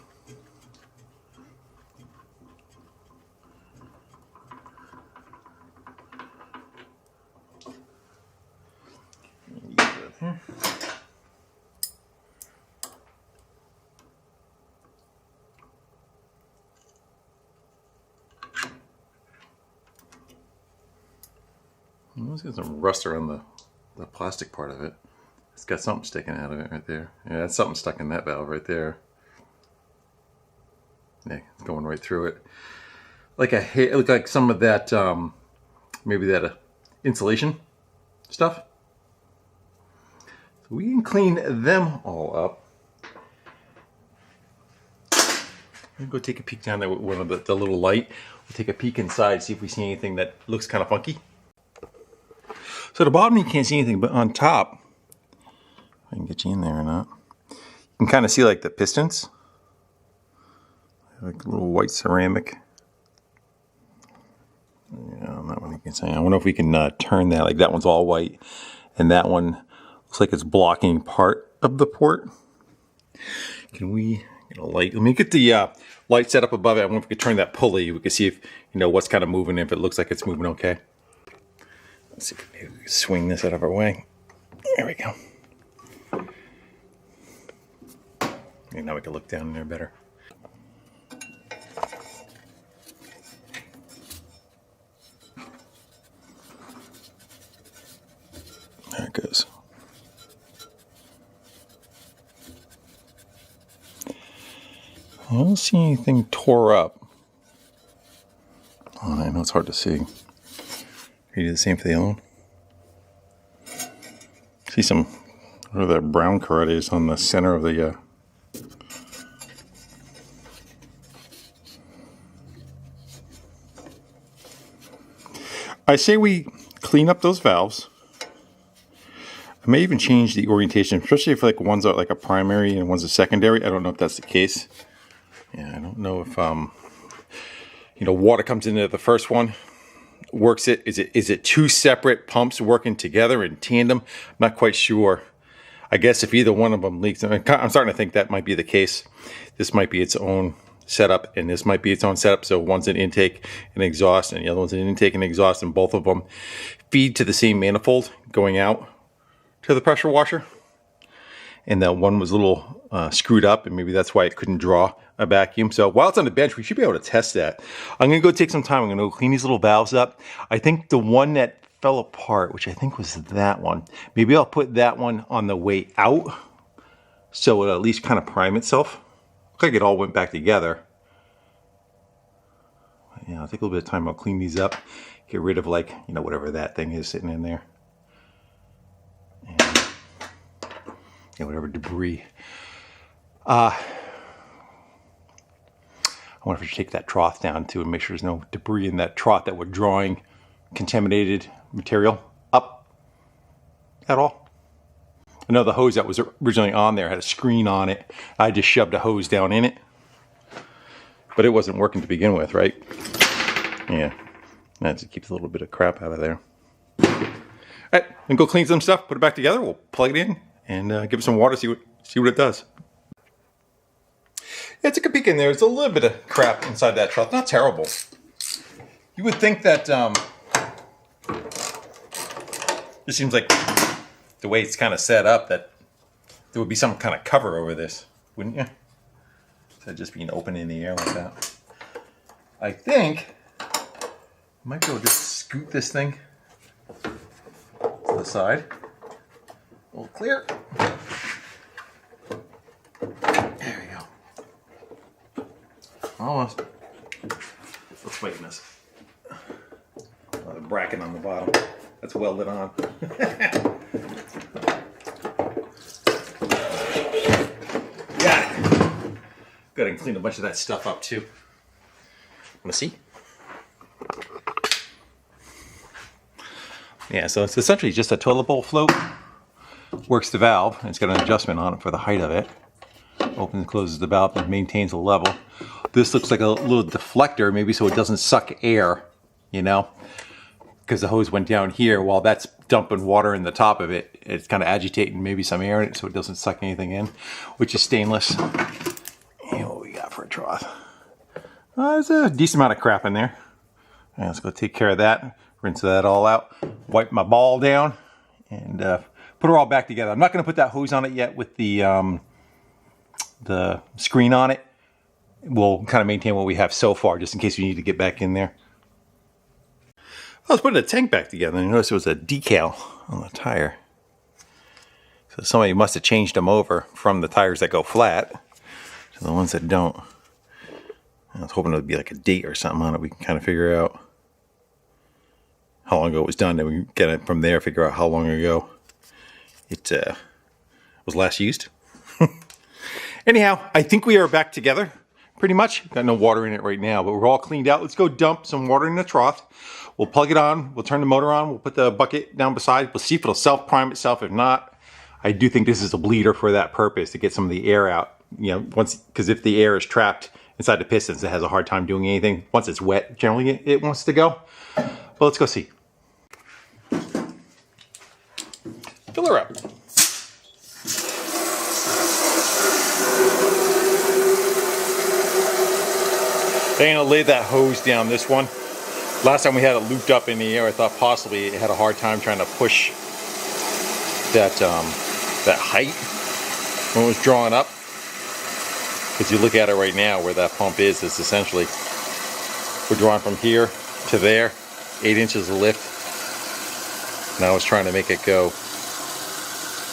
S1: Let's get some rust around the plastic part of it. It's got something sticking out of it right there. Yeah, that's something stuck in that valve right there. Yeah, it's going right through it. Like a hair, it looked like some of that, maybe that insulation stuff. So we can clean them all up. I'm gonna go take a peek down there with one of the little light. We'll take a peek inside, see if we see anything that looks kind of funky. So at the bottom you can't see anything, but on top, if I can get you in there or not, you can kind of see like the pistons. Like little white ceramic. Yeah, on that one you can see. I wonder if we can turn that, like that one's all white, and that one looks like it's blocking part of the port. Can we get a light? Let me get the light set up above it. I wonder if we could turn that pulley. We can see if, you know, what's kind of moving, if it looks like it's moving okay. Let's see if maybe we can swing this out of our way. There we go. And now we can look down in there better. There it goes. I don't see anything tore up. Oh, I know it's hard to see. Can you do the same for the other one? See some, what are the brown karate on the center of the I say we clean up those valves. I may even change the orientation, especially if like one's like a primary and one's a secondary. I don't know if that's the case. Yeah, I don't know if you know, water comes into the first one, works it. Is it two separate pumps working together in tandem? I'm not quite sure. I guess if either one of them leaks, I'm starting to think that might be the case. This might be its own setup, and this might be its own setup. So one's an intake and exhaust, and the other one's an intake and exhaust, and both of them feed to the same manifold going out to the pressure washer. And that one was a little screwed up, and maybe that's why it couldn't draw a vacuum. So while it's on the bench, we should be able to test that. I'm gonna go take some time. I'm gonna go clean these little valves up. I think the one that fell apart, which I think was that one, maybe I'll put that one on the way out so it'll at least kind of prime itself. Looks like it all went back together. Yeah, I'll take a little bit of time. I'll clean these up, get rid of, like, you know, whatever that thing is sitting in there. And, yeah, whatever debris. I wonder if I should take that trough down too and make sure there's no debris in that trough that we're drawing contaminated material up at all. I know the hose that was originally on there had a screen on it. I just shoved a hose down in it, but it wasn't working to begin with, right? Yeah, that just keeps a little bit of crap out of there. All right, and go clean some stuff, put it back together. We'll plug it in and give it some water, see what it does. Yeah, take a peek in there. There's a little bit of crap inside that trough. Not terrible. You would think that it seems like the way it's kind of set up that there would be some kind of cover over this, wouldn't you? Instead of just being open in the air like that. I think I might be able to just scoot this thing to the side. All clear. There we go. Almost. Let's wait a minute. The bracket on the bottom. That's welded on. Got it. Go ahead and clean a bunch of that stuff up too. Want to see? Yeah, so it's essentially just a toilet bowl float. Works the valve, and it's got an adjustment on it for the height of it. Opens and closes the valve and maintains the level. This looks like a little deflector, maybe so it doesn't suck air, you know? Because the hose went down here while that's dumping water in the top of it. It's kind of agitating maybe some air in it so it doesn't suck anything in, which is stainless. And what we got for a trough? There's a decent amount of crap in there. Right, let's go take care of that. Rinse that all out. Wipe my ball down and put her all back together. I'm not going to put that hose on it yet with the screen on it. We'll kind of maintain what we have so far just in case we need to get back in there. I was putting the tank back together and I noticed there was a decal on the tire. So somebody must have changed them over from the tires that go flat to the ones that don't. I was hoping it would be like a date or something on it. We can kind of figure out how long ago it was done, and we can get it from there, figure out how long ago it was last used. Anyhow, I think we are back together. Pretty much. Got no water in it right now, but we're all cleaned out. Let's go dump some water in the trough. We'll plug it on. We'll turn the motor on. We'll put the bucket down beside. We'll see if it'll self-prime itself. If not, I do think this is a bleeder for that purpose, to get some of the air out. You know, because if the air is trapped inside the pistons, it has a hard time doing anything. Once it's wet, generally it wants to go. But let's go see. Fill her up. I'm gonna lay that hose down this one. Last time we had it looped up in the air, I thought possibly it had a hard time trying to push that that height when it was drawing up. Because you look at it right now, where that pump is, it's essentially, we're drawing from here to there, 8 inches of lift. And I was trying to make it go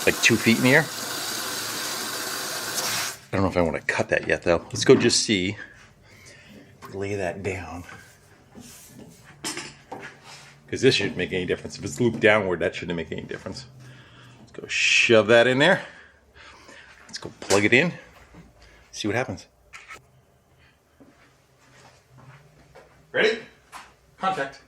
S1: like 2 feet in the air. I don't know if I want to cut that yet though. Let's go just see. Lay that down, because this shouldn't make any difference. If it's looped downward, that shouldn't make any difference. Let's go shove that in there. Let's go plug it in, see what happens. Ready? Contact.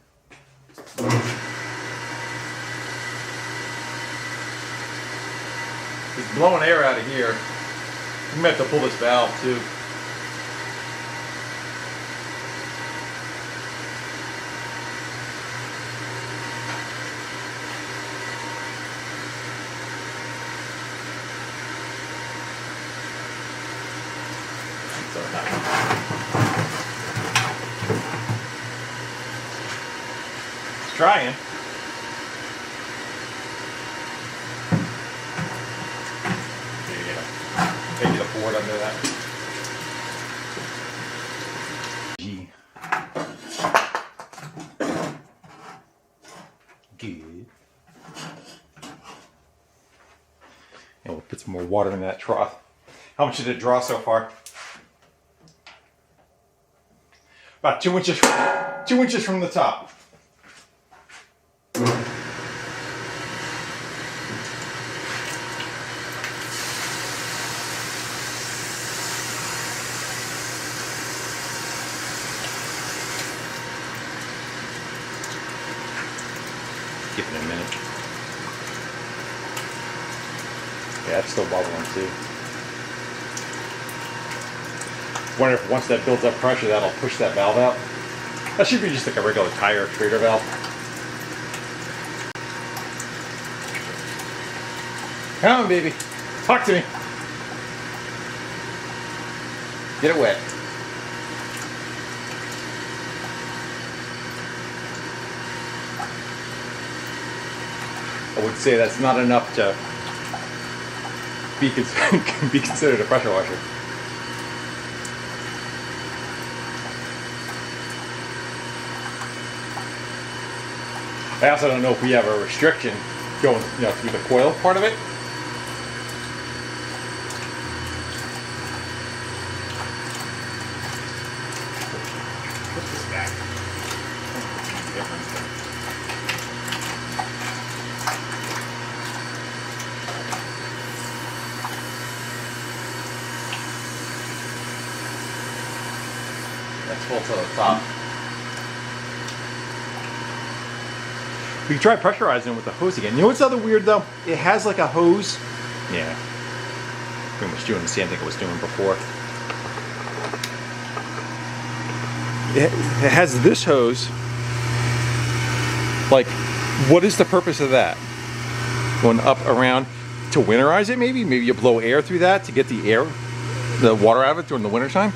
S1: It's blowing air out of here. We might have to pull this valve too. Trying. Good. And we'll put some more water in that trough. How much did it draw so far? About 2 inches. 2 inches from the top. Give it a minute. Yeah, it's still bubbling too. Wonder if once that builds up pressure, that'll push that valve out. That should be just like a regular tire treater valve. Come on, baby. Talk to me. Get it wet. I would say that's not enough to be considered a pressure washer. I also don't know if we have a restriction going, through the coil part of it. What's this guy? That's full to the top. We can try pressurizing it with the hose again. You know what's other weird though? It has like a hose. Yeah. Pretty much doing the same thing it was doing before. It has this hose. Like, what is the purpose of that? Going up around to winterize it maybe? Maybe you blow air through that to get the water out of it during the wintertime?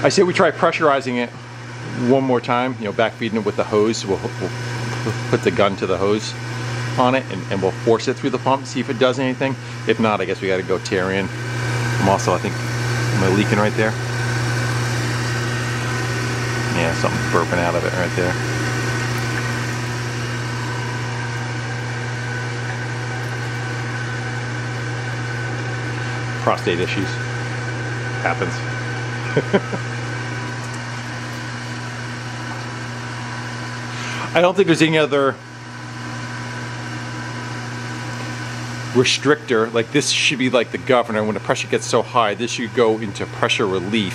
S1: I say we try pressurizing it one more time, backfeeding it with the hose. We'll put the gun to the hose on it and we'll force it through the pump, see if it does anything. If not, I guess we got to go tear in. I'm also, I think, am I leaking right there? Yeah, something's burping out of it right there. Prostate issues. Happens. I don't think there's any other restrictor. Like, this should be like the governor. When the pressure gets so high, this should go into pressure relief.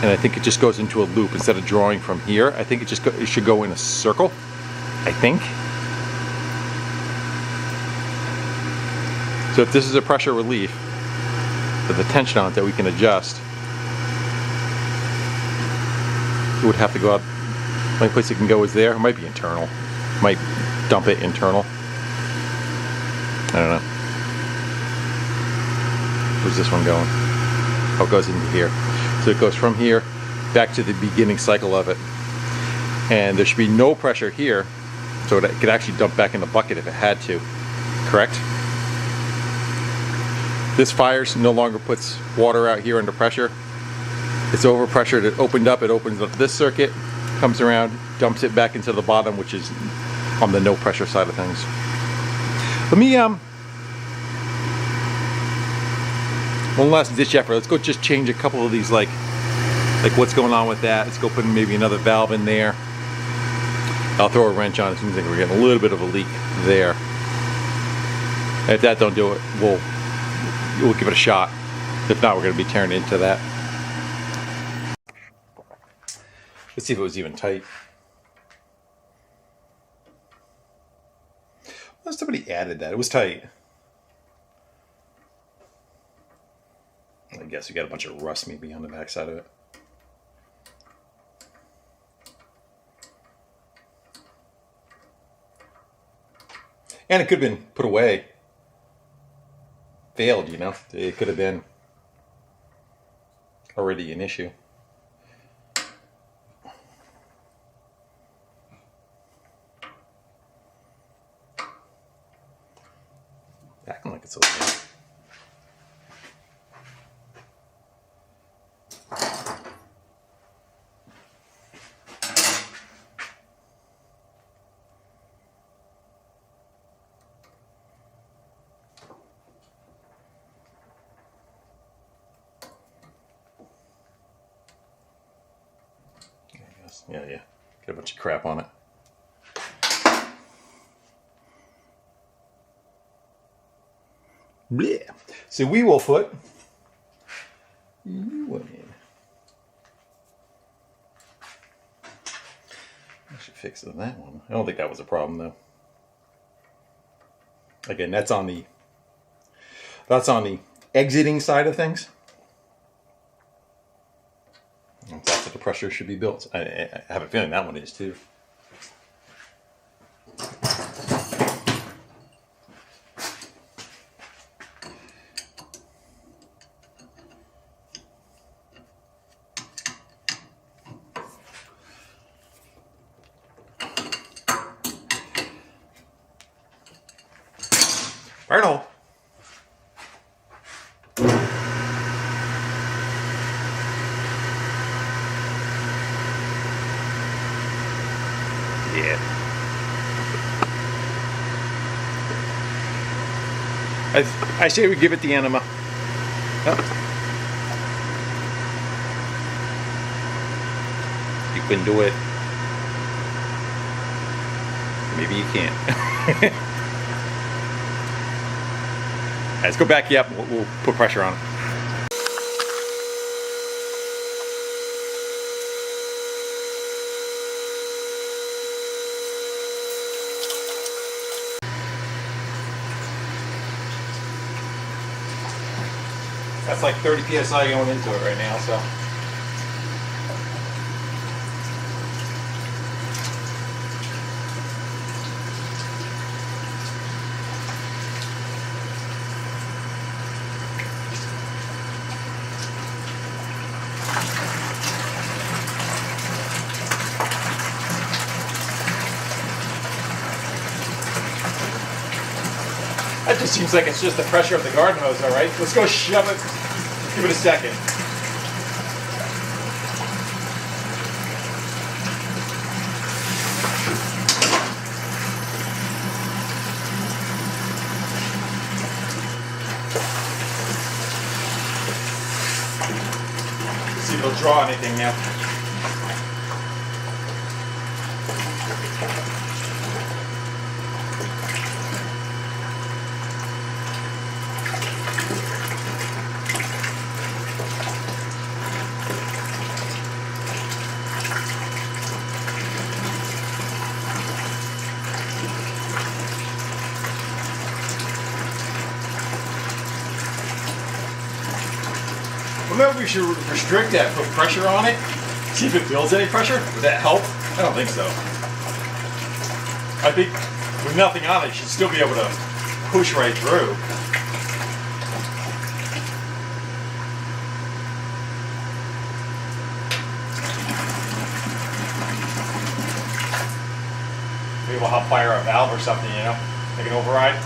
S1: And I think it just goes into a loop instead of drawing from here. I think it should go in a circle. I think. So if this is a pressure relief, with the tension on it that we can adjust, it would have to go up. The only place it can go is there. It might be internal. Might dump it internal. I don't know. Where's this one going? Oh, it goes into here. So it goes from here back to the beginning cycle of it. And there should be no pressure here, so it could actually dump back in the bucket if it had to. Correct? This fires no longer puts water out here under pressure. It's overpressured. It opened up. It opens up this circuit, comes around, dumps it back into the bottom, which is on the no pressure side of things. Let me one last ditch effort. Let's go just change a couple of these, like what's going on with that. Let's go put maybe another valve in there. I'll throw a wrench on it. It seems like we're getting a little bit of a leak there. And if that don't do it, we'll give it a shot. If not, we're going to be tearing into that. Let's see if it was even tight. Well, somebody added that. It was tight. I guess we got a bunch of rust maybe on the back side of it. And it could have been put away. Failed, It could have been already an issue. Acting like it's okay. Yeah. Get a bunch of crap on it. Blech. So we will put you one in. I should fix that one. I don't think that was a problem though. Again, that's on the exiting side of things. That's what the pressure should be built. I have a feeling that one is too. Arnold. Yeah. I say we give it the enema. Oh. You couldn't do it. Maybe you can't. Let's go back up. We'll put pressure on it. That's like 30 psi going into it right now, so. That just seems like it's just the pressure of the garden hose, all right? Let's go shove it. Give it a second. See if it'll draw anything now. Maybe we should restrict that, put pressure on it, see if it builds any pressure. Would that help? I don't think so. I think with nothing on it, you should still be able to push right through. Maybe we'll hot fire a valve or something, you know, make an override.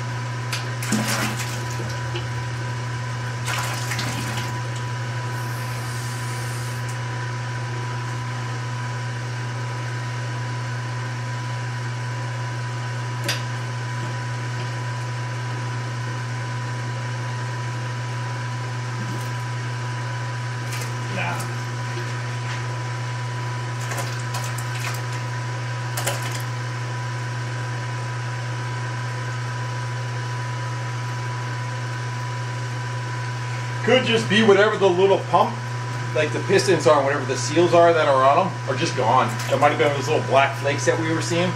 S1: Could just be whatever the little pump, like the pistons are, whatever the seals are that are on them, are just gone. That might have been those little black flakes that we were seeing.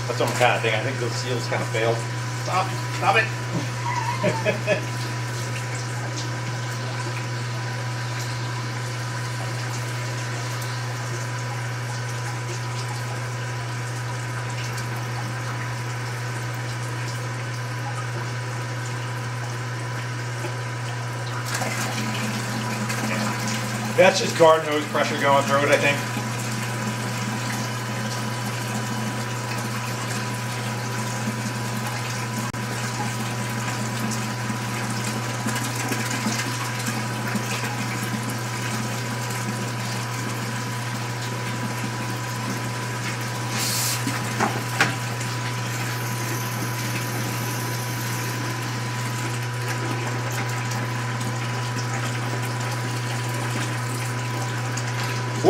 S1: That's some kind of thing. I think those seals kind of failed. Stop it. That's just garden hose pressure going through it, I think.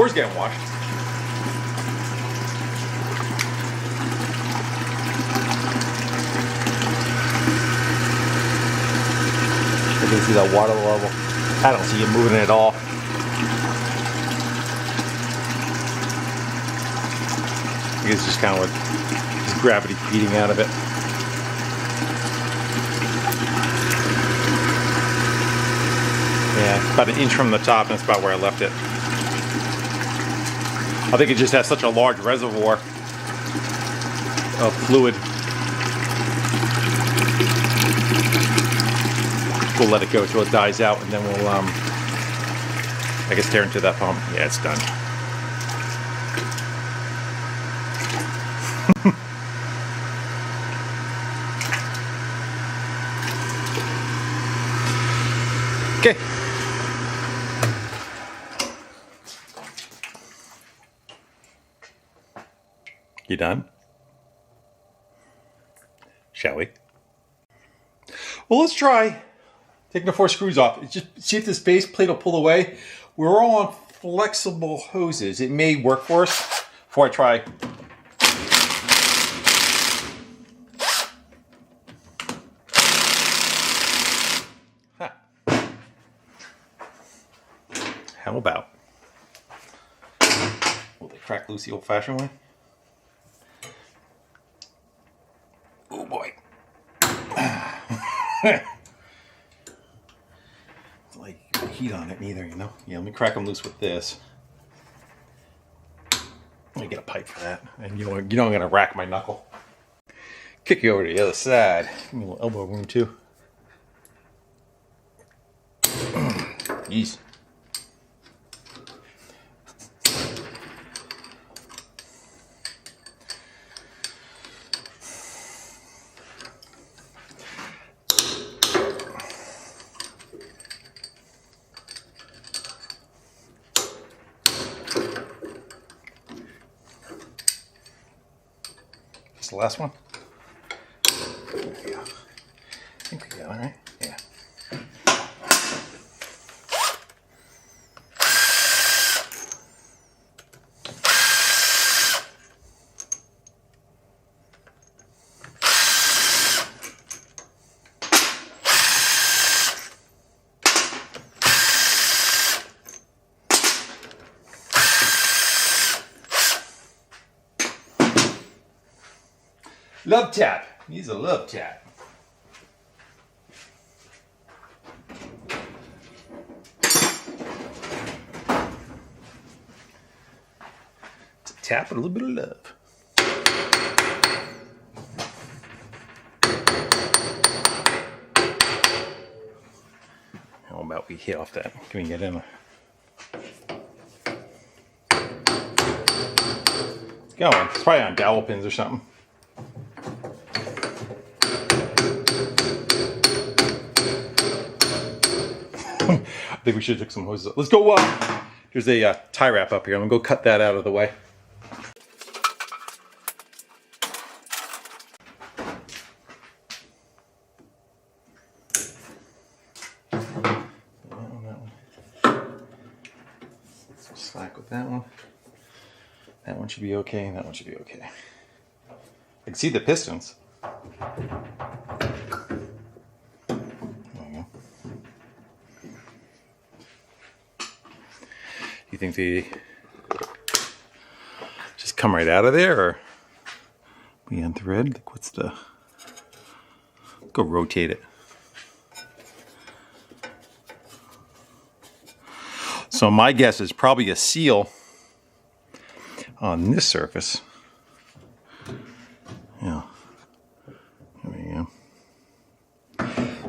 S1: floor's getting washed. You can see that water level. I don't see it moving at all. I think it's just kind of like just gravity feeding out of it. Yeah, it's about an inch from the top, and that's about where I left it. I think it just has such a large reservoir of fluid. We'll let it go until it dies out, and then we'll, I guess, tear into that pump. Yeah, it's done. Okay. You done? Shall we? Well, let's try taking the 4 screws off. Just see if this base plate will pull away. We're all on flexible hoses. It may work for us before I try. Huh. How about? Will they crack loose the old-fashioned way? Oh boy. It's like heat on it neither, you know? Yeah, let me crack them loose with this. Let me get a pipe for that. And you know I'm gonna rack my knuckle. Kick you over to the other side. Give me a little elbow room too. Jeez. The last one. There we go. I think we got it, right? Yeah. Love tap. He's a love tap. It's a tap with a little bit of love. How about we hit off that? Can we get in? It's going. It's probably on dowel pins or something. I think we should take some hoses. Let's go. There's a tie wrap up here. I'm gonna go cut that out of the way. Slack with that one. That one should be okay. That one should be okay. I can see the pistons. You think they just come right out of there, or be on thread? Like, what's the? Go rotate it. So my guess is probably a seal on this surface. Yeah. There we go.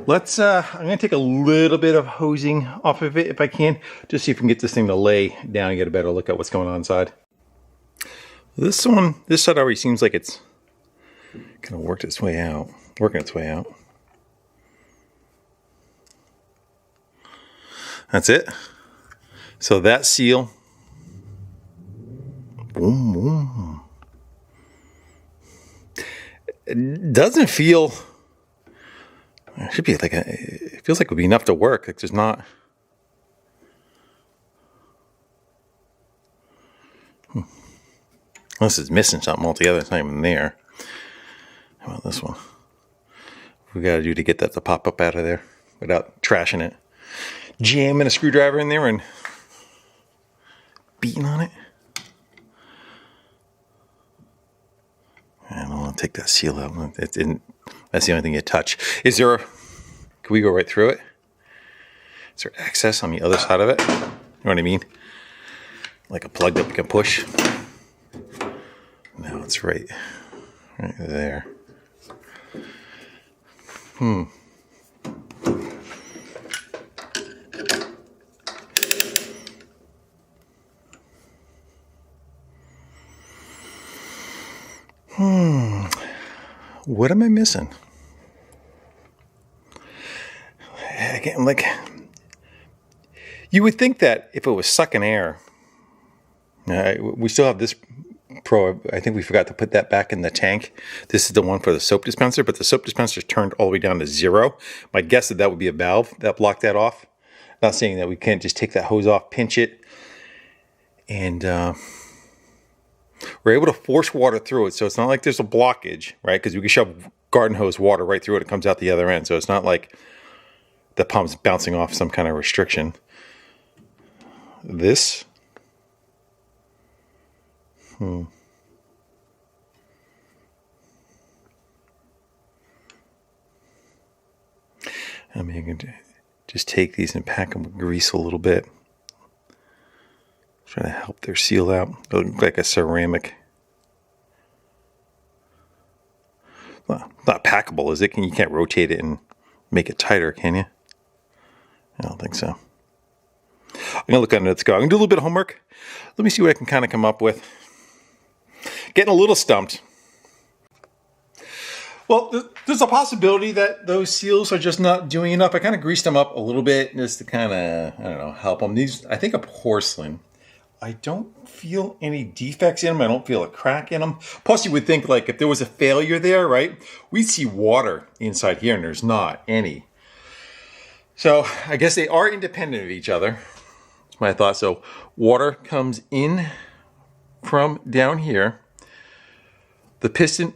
S1: Let's, I'm going to take a little bit of hosing off of it if I can, just see if we can get this thing to lay down and get a better look at what's going on inside. This side already seems like it's kind of working its way out. That's it. So that seal, boom, boom. It doesn't feel. It should be like it feels like it would be enough to work. It's just not. Unless it's missing something altogether, it's not even there. How about this one? What we gotta do to get that to pop up out of there without trashing it. Jamming a screwdriver in there and beating on it. I don't want to take that seal out. That's the only thing you touch. Is there can we go right through it? Is there access on the other side of it? You know what I mean? Like a plug that we can push. No, it's right there. What am I missing? Again, like, you would think that if it was sucking air, we still have this Pro. I think we forgot to put that back in the tank. This is the one for the soap dispenser, but the soap dispenser turned all the way down to 0. My guess is that would be a valve that blocked that off. Not saying that we can't just take that hose off, pinch it, and we're able to force water through it. So it's not like there's a blockage, right? Because we can shove garden hose water right through it. It comes out the other end. So it's not like the pump's bouncing off some kind of restriction. This. I mean, you can just take these and pack them with grease a little bit. Trying to help their seal out. It looks like a ceramic. Well, not packable, is it? You can't rotate it and make it tighter, can you? I don't think so. I'm going to look under it. Let's go. I'm going to do a little bit of homework. Let me see what I can kind of come up with. Getting a little stumped. Well, there's a possibility that those seals are just not doing enough. I kind of greased them up a little bit just to kind of, I don't know, help them. These, I think, are porcelain. I don't feel any defects in them. I don't feel a crack in them. Plus, you would think, like, if there was a failure there, right, we'd see water inside here, and there's not any. So I guess they are independent of each other. That's my thought. So water comes in from down here. The piston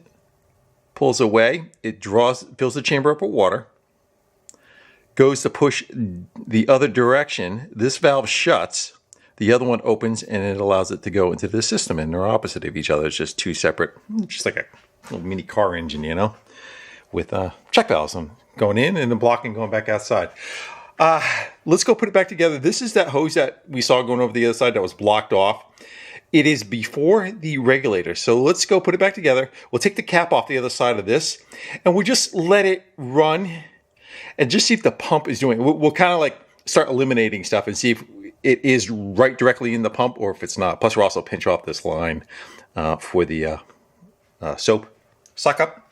S1: pulls away. It fills the chamber up with water. Goes to push the other direction. This valve shuts. The other one opens, and it allows it to go into the system, and they're opposite of each other. It's just two separate, just like a little mini car engine, you know, with check valves going in and then blocking going back outside. Let's go put it back together. This is that hose that we saw going over the other side that was blocked off. It is before the regulator. So let's go put it back together. We'll take the cap off the other side of this, and we'll just let it run and just see if the pump is doing it. We'll kind of like start eliminating stuff and see if it is right directly in the pump or if it's not. Plus, we'll also pinch off this line for the soap suck up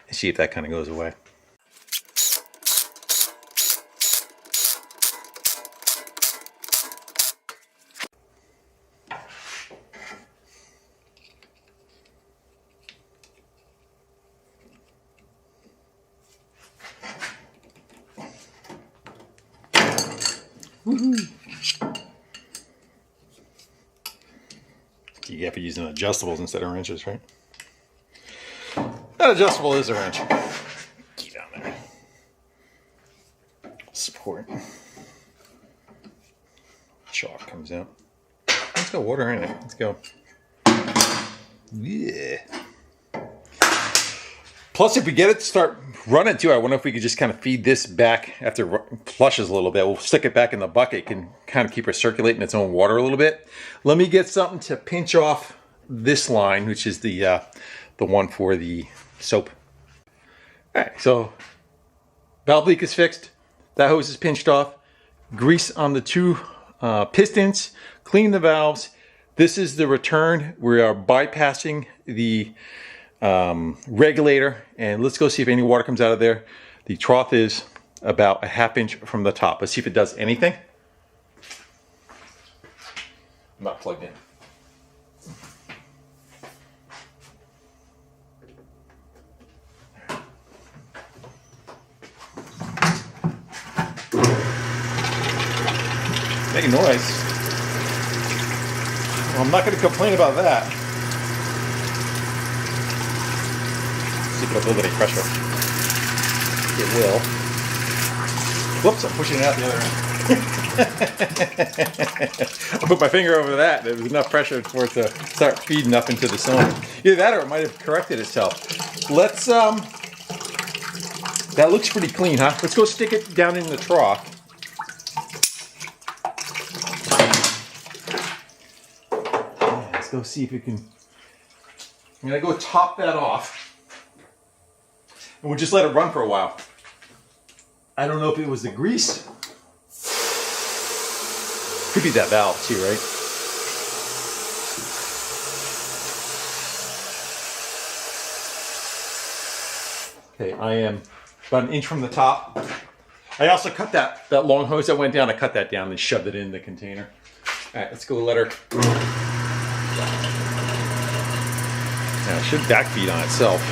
S1: and see if that kind of goes away. Woohoo! You get for using adjustables instead of wrenches, right? That adjustable is a wrench. Key down there. Support. Chalk comes out. Let's go water in it. Let's go. Yeah. Plus, if we get it to start running too, I wonder if we could just kind of feed this back after it flushes a little bit. We'll stick it back in the bucket. It can kind of keep her circulating its own water a little bit. Let me get something to pinch off this line, which is the one for the soap. All right, so valve leak is fixed. That hose is pinched off. Grease on the two pistons. Clean the valves. This is the return. We are bypassing the regulator, and let's go see if any water comes out of there. The trough is about a ½ inch from the top. Let's see if it does anything. I'm not plugged in. Making noise. Well, I'm not going to complain about that. See if it'll build any pressure. It will. Whoops, I'm pushing it out the other end. I put my finger over that. There was enough pressure for it to start feeding up into the cylinder. Either that or it might have corrected itself. Let's, that looks pretty clean, huh? Let's go stick it down in the trough. Yeah, let's go see if it can. I'm gonna go top that off. And we'll just let it run for a while. I don't know if it was the grease. Could be that valve too, right? Okay, I am about an inch from the top. I also cut that long hose that went down, I cut that down and shoved it in the container. All right, let's go let her. Now it should backfeed on itself.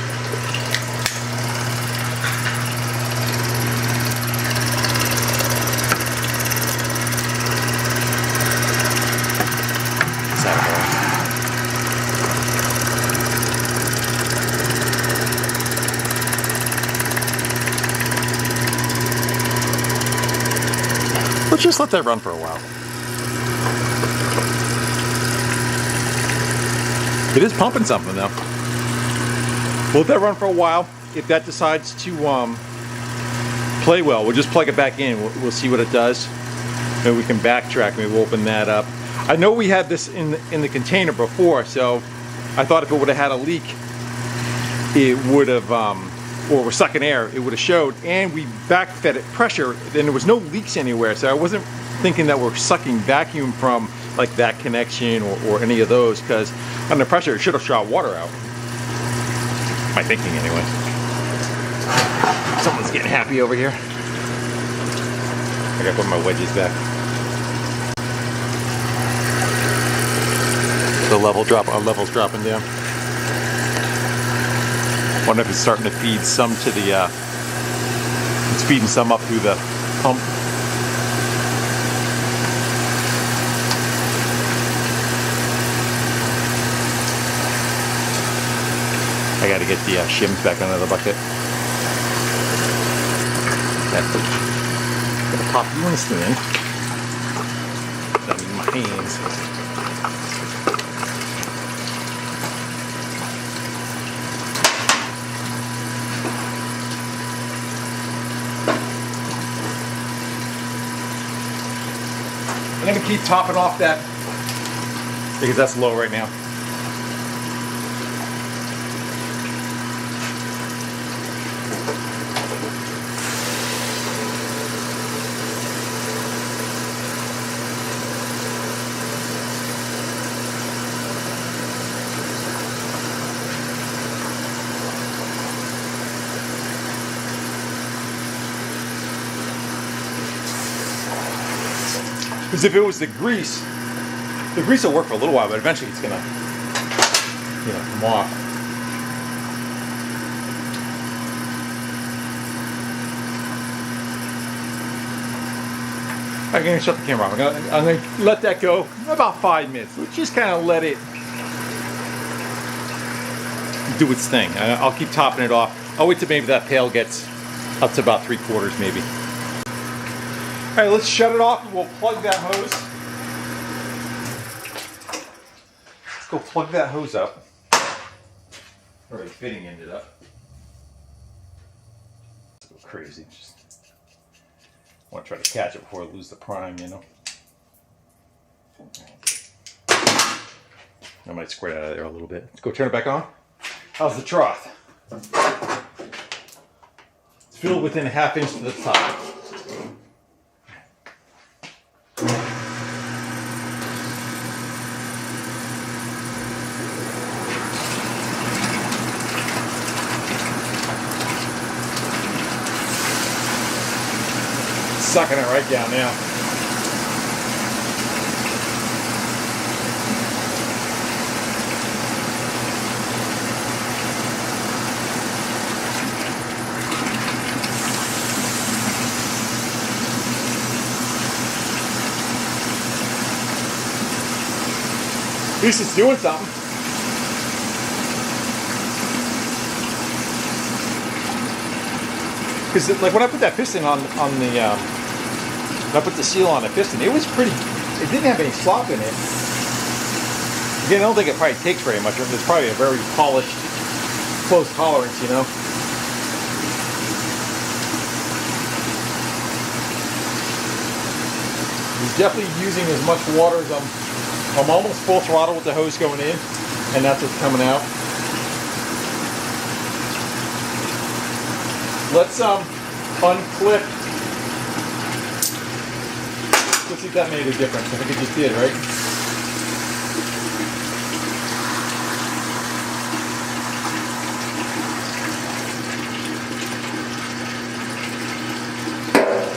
S1: Let's just let that run for a while. It is pumping something though. We'll let that run for a while. If that decides to play well, we'll just plug it back in. We'll see what it does. Maybe we can backtrack. Maybe we'll open that up. I know we had this in the container before, so I thought if it would have had a leak, it would have, or we're sucking air, it would have showed, and we backfed it pressure, and there was no leaks anywhere, so I wasn't thinking that we're sucking vacuum from like that connection or any of those, because under pressure it should have shot water out. My thinking anyway. Someone's getting happy over here. I gotta put my wedges back. The level's dropping down. Wonder if it's starting to feed some to the, it's feeding some up through the pump. I gotta get the shims back under the bucket. I'm gonna pop you in the stand. I'm in my hands. I'm gonna keep topping off that because that's low right now. Because if it was the grease will work for a little while, but eventually it's gonna, come off. I'm gonna shut the camera off. I'm gonna let that go about 5 minutes. Let's just kind of let it do its thing. I'll keep topping it off. I'll wait till maybe that pail gets up to about 3/4 maybe. All right, let's shut it off and we'll plug that hose. Let's go plug that hose up. Where the fitting ended up. Let's go crazy. Just want to try to catch it before I lose the prime, I might squirt out of there a little bit. Let's go turn it back on. How's the trough? It's filled within a ½ inch to the top. Sucking it right down now. At least it's doing something. Because like when I put that piston on the, when I put the seal on the piston, it was pretty, it didn't have any slop in it. Again, I don't think it probably takes very much. It's probably a very polished, close tolerance, you know. He's definitely using as much water as I'm almost full throttle with the hose going in, and that's what's coming out. Let's unclip. Let's see if that made a difference. I think it just did, right?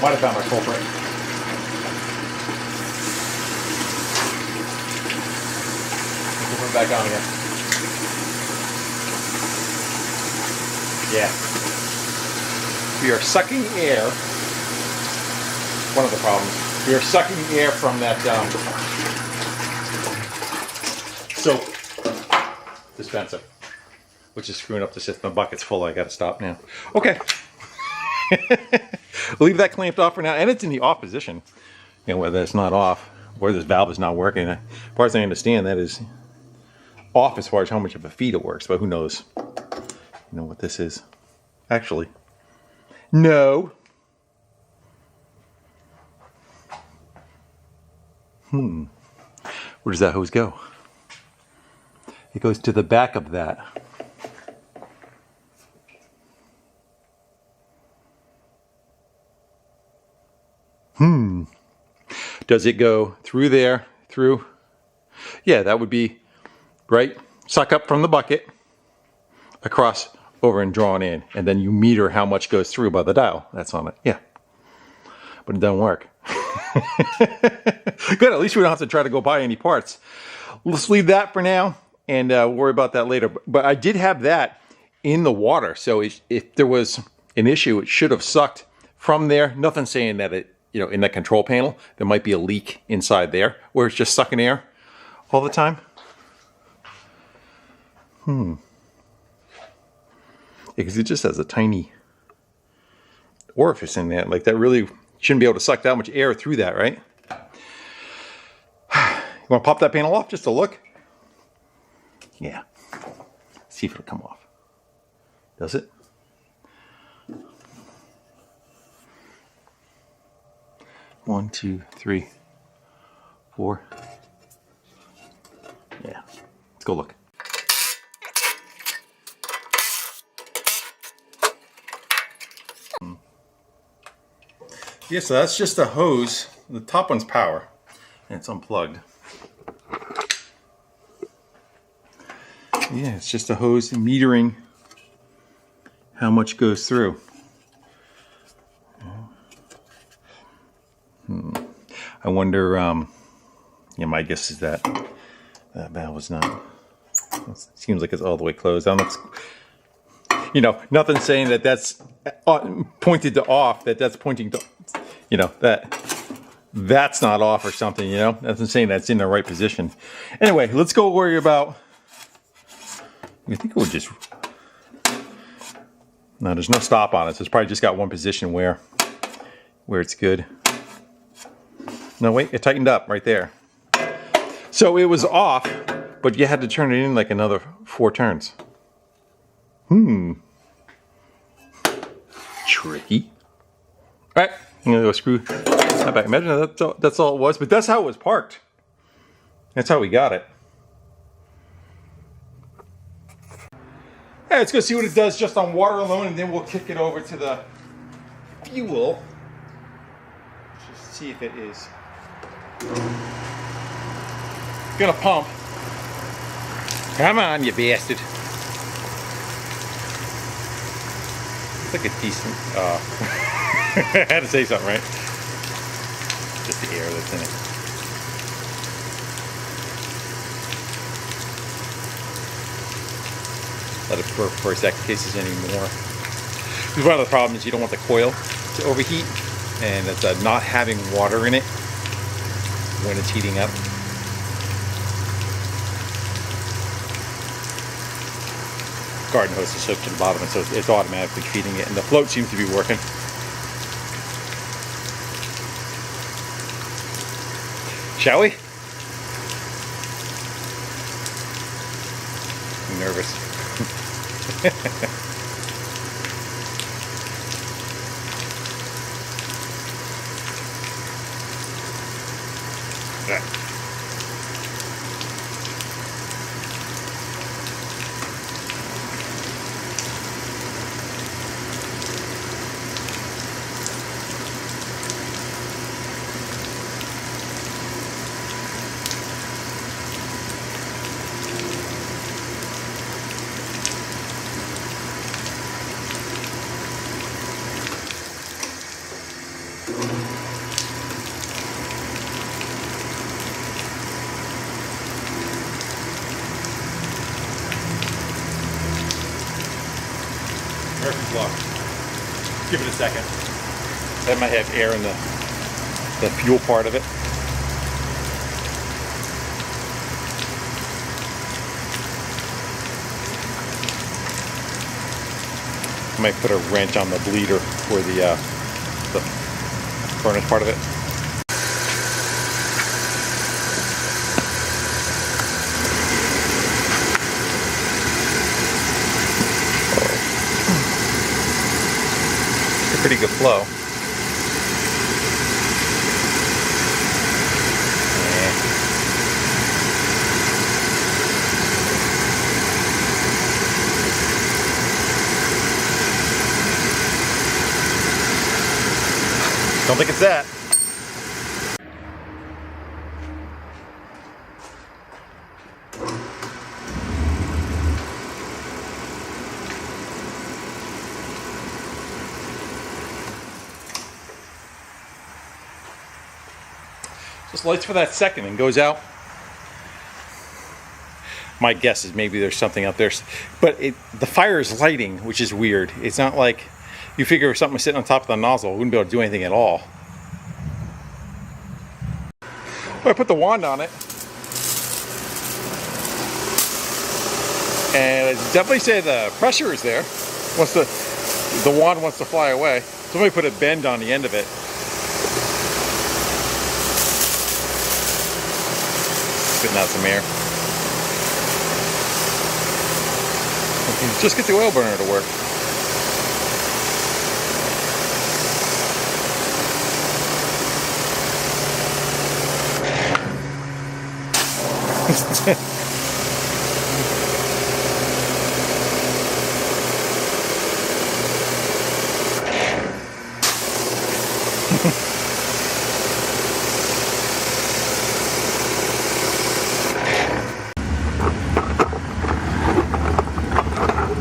S1: Might have found my culprit. Put it back on again. Yeah. We are sucking air. One of the problems. We are sucking air from that soap dispenser, which is screwing up the system. My bucket's full. I got to stop now. Okay. Leave that clamped off for now, and it's in the off position. You know, whether it's not off, or this valve is not working. As far as I understand, that is off as far as how much of a feed it works. But who knows? You know what this is? Actually. No. Where does that hose go? It goes to the back of that. Does it go through there, through? Yeah, that would be, right? Suck up from the bucket, across, over and drawn in, and then you meter how much goes through by the dial. That's on it, yeah. But it doesn't work. Good, at least we don't have to try to go buy any parts. Let's leave that for now, and worry about that later. But I did have that in the water, so if there was an issue, it should have sucked from there. Nothing saying that it, you know, in that control panel, there might be a leak inside there, where it's just sucking air all the time. Because it just has a tiny orifice in there. Like that really shouldn't be able to suck that much air through that, right? You want to pop that panel off just to look? Yeah. See if it'll come off. Does it? One, two, three, four. Yeah. Let's go look. Yeah, so that's just a hose. The top one's power, and it's unplugged. Yeah, it's just a hose metering how much goes through. I wonder, yeah, my guess is that that valve is not, it seems like it's all the way closed. I don't know if it's, you know, nothing saying that that's pointed to off, that's pointing to, you know, that's not off or something, you know? Nothing saying that's in the right position. Anyway, let's go worry about, I think it would just, no, there's no stop on it, so it's probably just got one position where it's good. No, wait, it tightened up right there. So it was off, but you had to turn it in like another 4 turns. Tricky. All right, I'm gonna go screw that back. Imagine that's all it was, but that's how it was parked. That's how we got it. Hey, let's go see what it does just on water alone, and then we'll kick it over to the fuel. Just see if it is gonna pump. Come on, you bastard. It's like a decent, I had to say something, right? Just the air that's in it. Let it burp for a sec in case there's any more. Because one of the problems is you don't want the coil to overheat, and it's not having water in it when it's heating up. garden hose is hooked to the bottom, and so it's automatically feeding it, and the float seems to be working. Shall we? I'm nervous. Right. Murphy's Law. Give it a second. That might have air in the fuel part of it. I might put a wrench on the bleeder for the furnace part of it. Pretty good flow. Don't think it's that. Just lights for that second and goes out. My guess is maybe there's something out there, but the fire is lighting, which is weird. It's not like you figure if something was sitting on top of the nozzle, it wouldn't be able to do anything at all. Well, I put the wand on it, and I definitely say the pressure is there. Once the wand wants to fly away, somebody put a bend on the end of it. Spitting out some air. Just get the oil burner to work.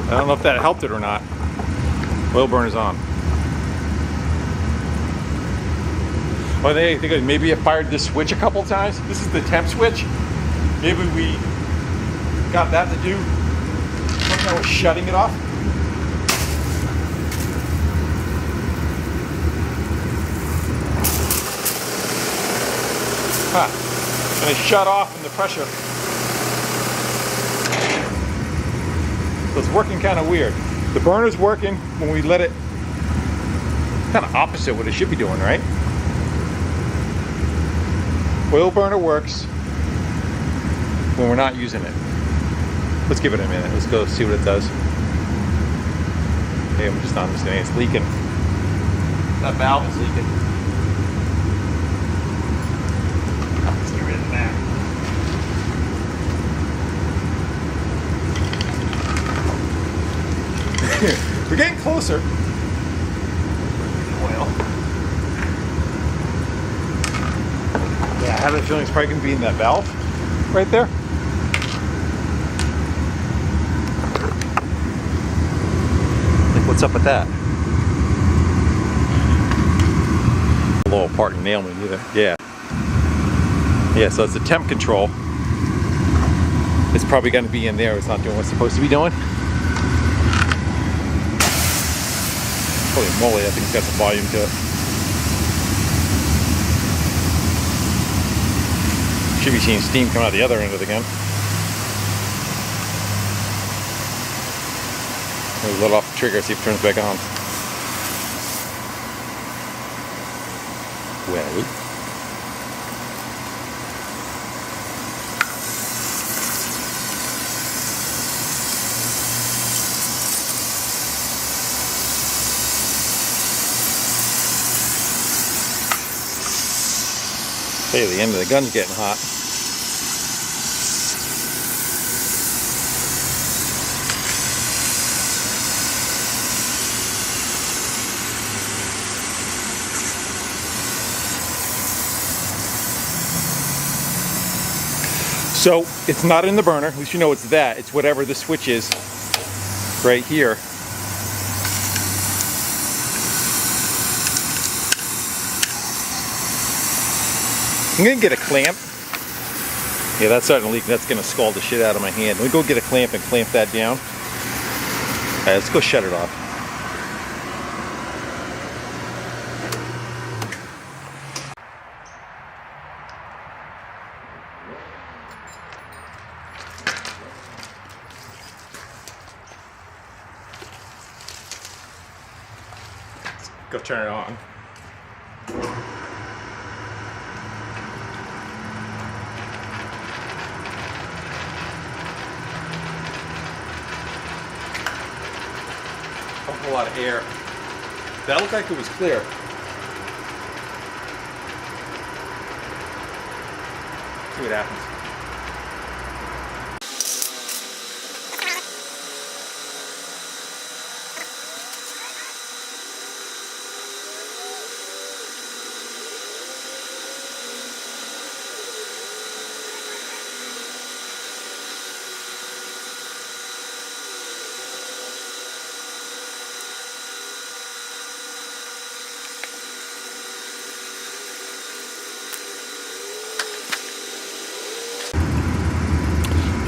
S1: I don't know if that helped it or not. Oil burner's on. Well, they think maybe it fired this switch a couple times. This is the temp switch. Maybe we got that to do when I was shutting it off. Huh. And it shut off in the pressure. So it's working kind of weird. The burner's working when we let it, kind of opposite what it should be doing, right? Oil burner works when we're not using it. Let's give it a minute. Let's go see what it does. Hey, I'm just not understanding. It's leaking. That valve is leaking. Let's get rid of that. We're getting closer. Oil. Yeah, I have a feeling it's probably going to be in that valve right there. Like, what's up with that? A little part and nail me either. Yeah. Yeah, so it's the temp control. It's probably going to be in there. It's not doing what it's supposed to be doing. Holy moly, I think it's got some volume to it. Should be seeing steam come out the other end of the gun. Maybe let off the trigger, see if it turns back on. Well. Hey, the end of the gun's getting hot. So it's not in the burner, at least you know it's that. It's whatever the switch is right here. I'm gonna get a clamp. Yeah, that's starting to leak. That's gonna scald the shit out of my hand. Let me go get a clamp and clamp that down. All right, let's go shut it off. Go turn it on. A lot of air. That looked like it was clear. See what happens.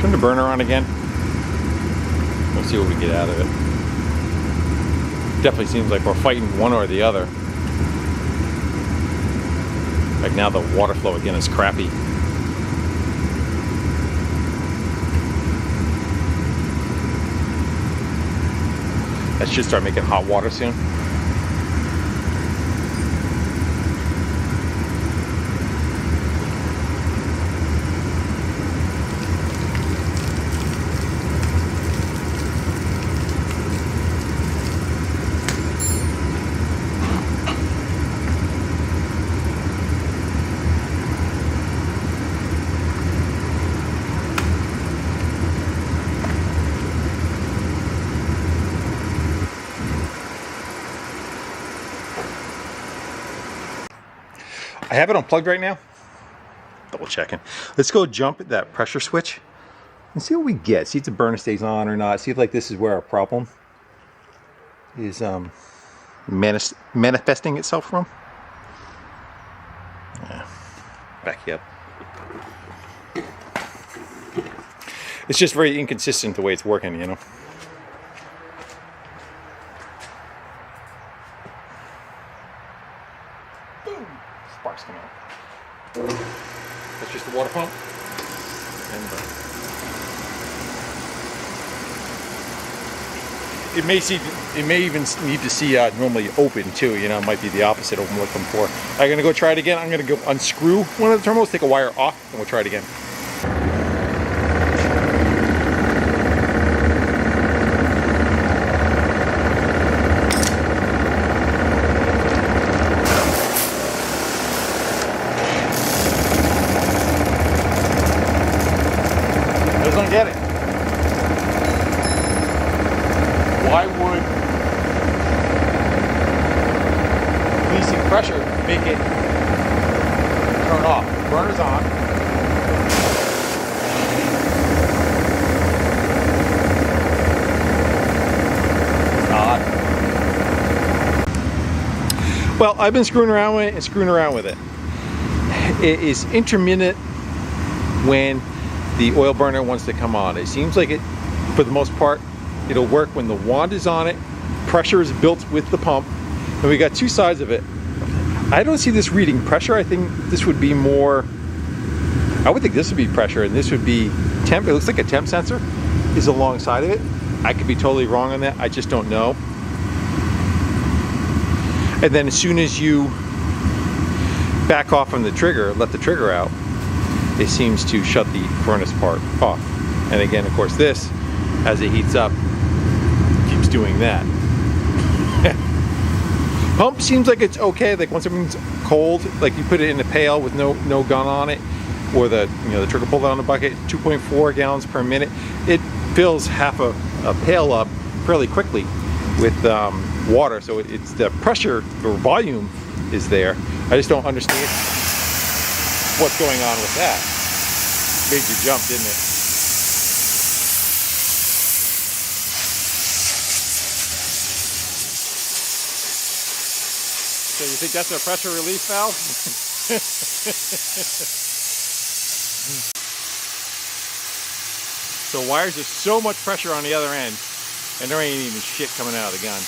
S1: Turn the burner on again. We'll see what we get out of it. Definitely seems like we're fighting one or the other. Like now the water flow again is crappy. That should start making hot water soon. I have it unplugged right now. Double checking. Let's go jump that pressure switch and see what we get. See if the burner stays on or not. See if like this is where our problem is manifesting itself from. Yeah. Back you up. It's just very inconsistent the way it's working, you know. Boom! Sparks come out. That's just the water pump. And it may even need to see normally open too. You know, it might be the opposite of what I'm looking for. I'm gonna go try it again. I'm gonna go unscrew one of the terminals, take a wire off, and we'll try it again. Doesn't get it. Why would releasing pressure make it turn off? Burner's on. It's odd. Well, I've been screwing around with it and screwing around with it. It is intermittent when the oil burner wants to come on. It seems like it, for the most part, it'll work when the wand is on it, pressure is built with the pump, and we got two sides of it. I don't see this reading pressure. I think this would be more, I would think this would be pressure and this would be temp. It looks like a temp sensor is alongside of it. I could be totally wrong on that. I just don't know. And then as soon as you back off from the trigger, let the trigger out, it seems to shut the furnace part off. And again, of course, this, as it heats up, keeps doing that. Pump seems like it's okay. Like once something's cold, like you put it in a pail with no gun on it, or the the trigger pulled out on the bucket, 2.4 gallons per minute. It fills half a pail up fairly quickly with water. So it's the pressure or volume is there. I just don't understand what's going on with that. Made you jump, didn't it? So you think that's a pressure relief valve? So why is there so much pressure on the other end and there ain't even shit coming out of the gun?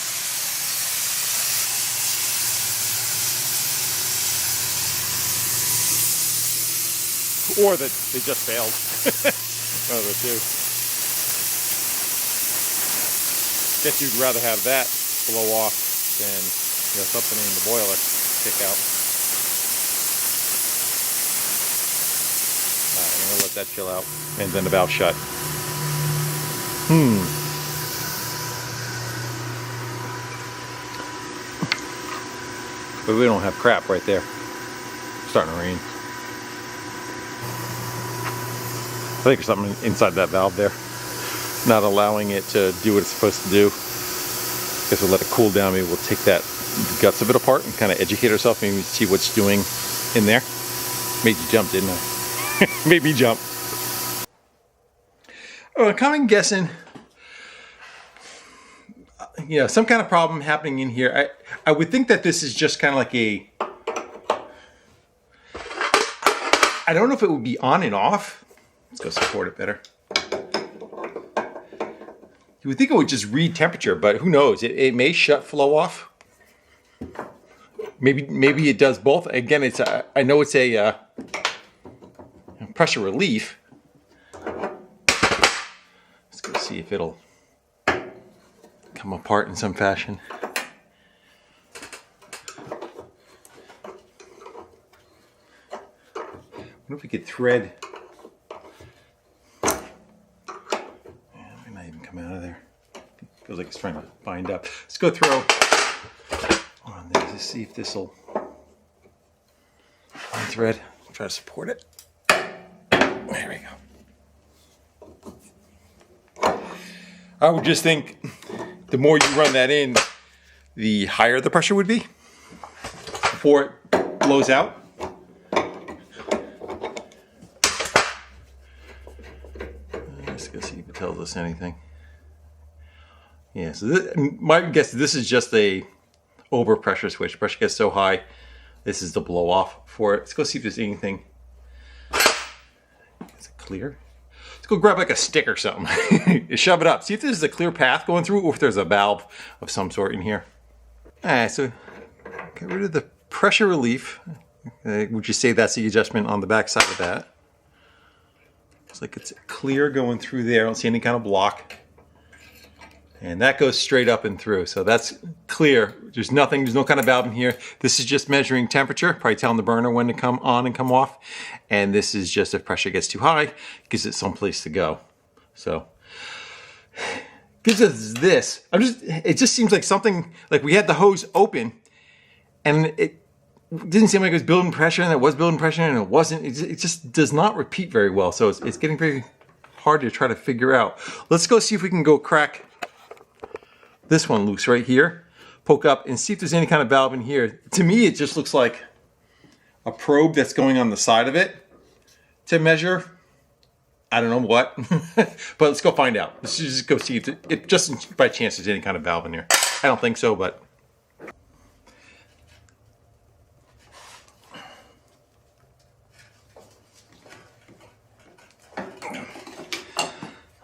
S1: Or that they just failed. One of the two. Guess you'd rather have that blow off than something in the boiler kick out. Alright, I'm gonna let that chill out and then the valve shut. But we don't have crap right there. It's starting to rain. I think there's something inside that valve there, not allowing it to do what it's supposed to do. Guess we'll let it cool down. Maybe we'll take that guts of it apart and kind of educate ourselves. Maybe see what's doing in there. Made you jump, didn't I? Made me jump. Oh, I'm kind of guessing, some kind of problem happening in here. I would think that this is just kind of like I don't know if it would be on and off. Let's go support it better. You would think it would just read temperature, but who knows? It may shut flow off. Maybe it does both. Again, I know it's a pressure relief. Let's go see if it'll come apart in some fashion. I wonder if we could thread. Out of there. Feels like it's trying to bind up. Let's go throw on there to see if this will thread. Try to support it. There we go. I would just think the more you run that in, the higher the pressure would be before it blows out. Let's go see if it tells us anything. Yeah, so my guess is this is just a overpressure switch. Pressure gets so high, this is the blow off for it. Let's go see if there's anything. Is it clear? Let's go grab like a stick or something. Shove it up. See if there's a clear path going through or if there's a valve of some sort in here. Alright, so get rid of the pressure relief. Would you say that's the adjustment on the back side of that? Looks like it's clear going through there. I don't see any kind of block. And that goes straight up and through. So that's clear. There's nothing, there's no kind of valve in here. This is just measuring temperature, probably telling the burner when to come on and come off. And this is just if pressure gets too high, gives it some place to go. So gives us this. It just seems like something, like we had the hose open and it didn't seem like it was building pressure and it was building pressure and it wasn't. It just does not repeat very well. So it's getting very hard to try to figure out. Let's go see if we can go crack this one loose right here, poke up and see if there's any kind of valve in here. To me, it just looks like a probe that's going on the side of it to measure. I don't know what, but let's go find out. Let's just go see if it just by chance there's any kind of valve in here. I don't think so, but.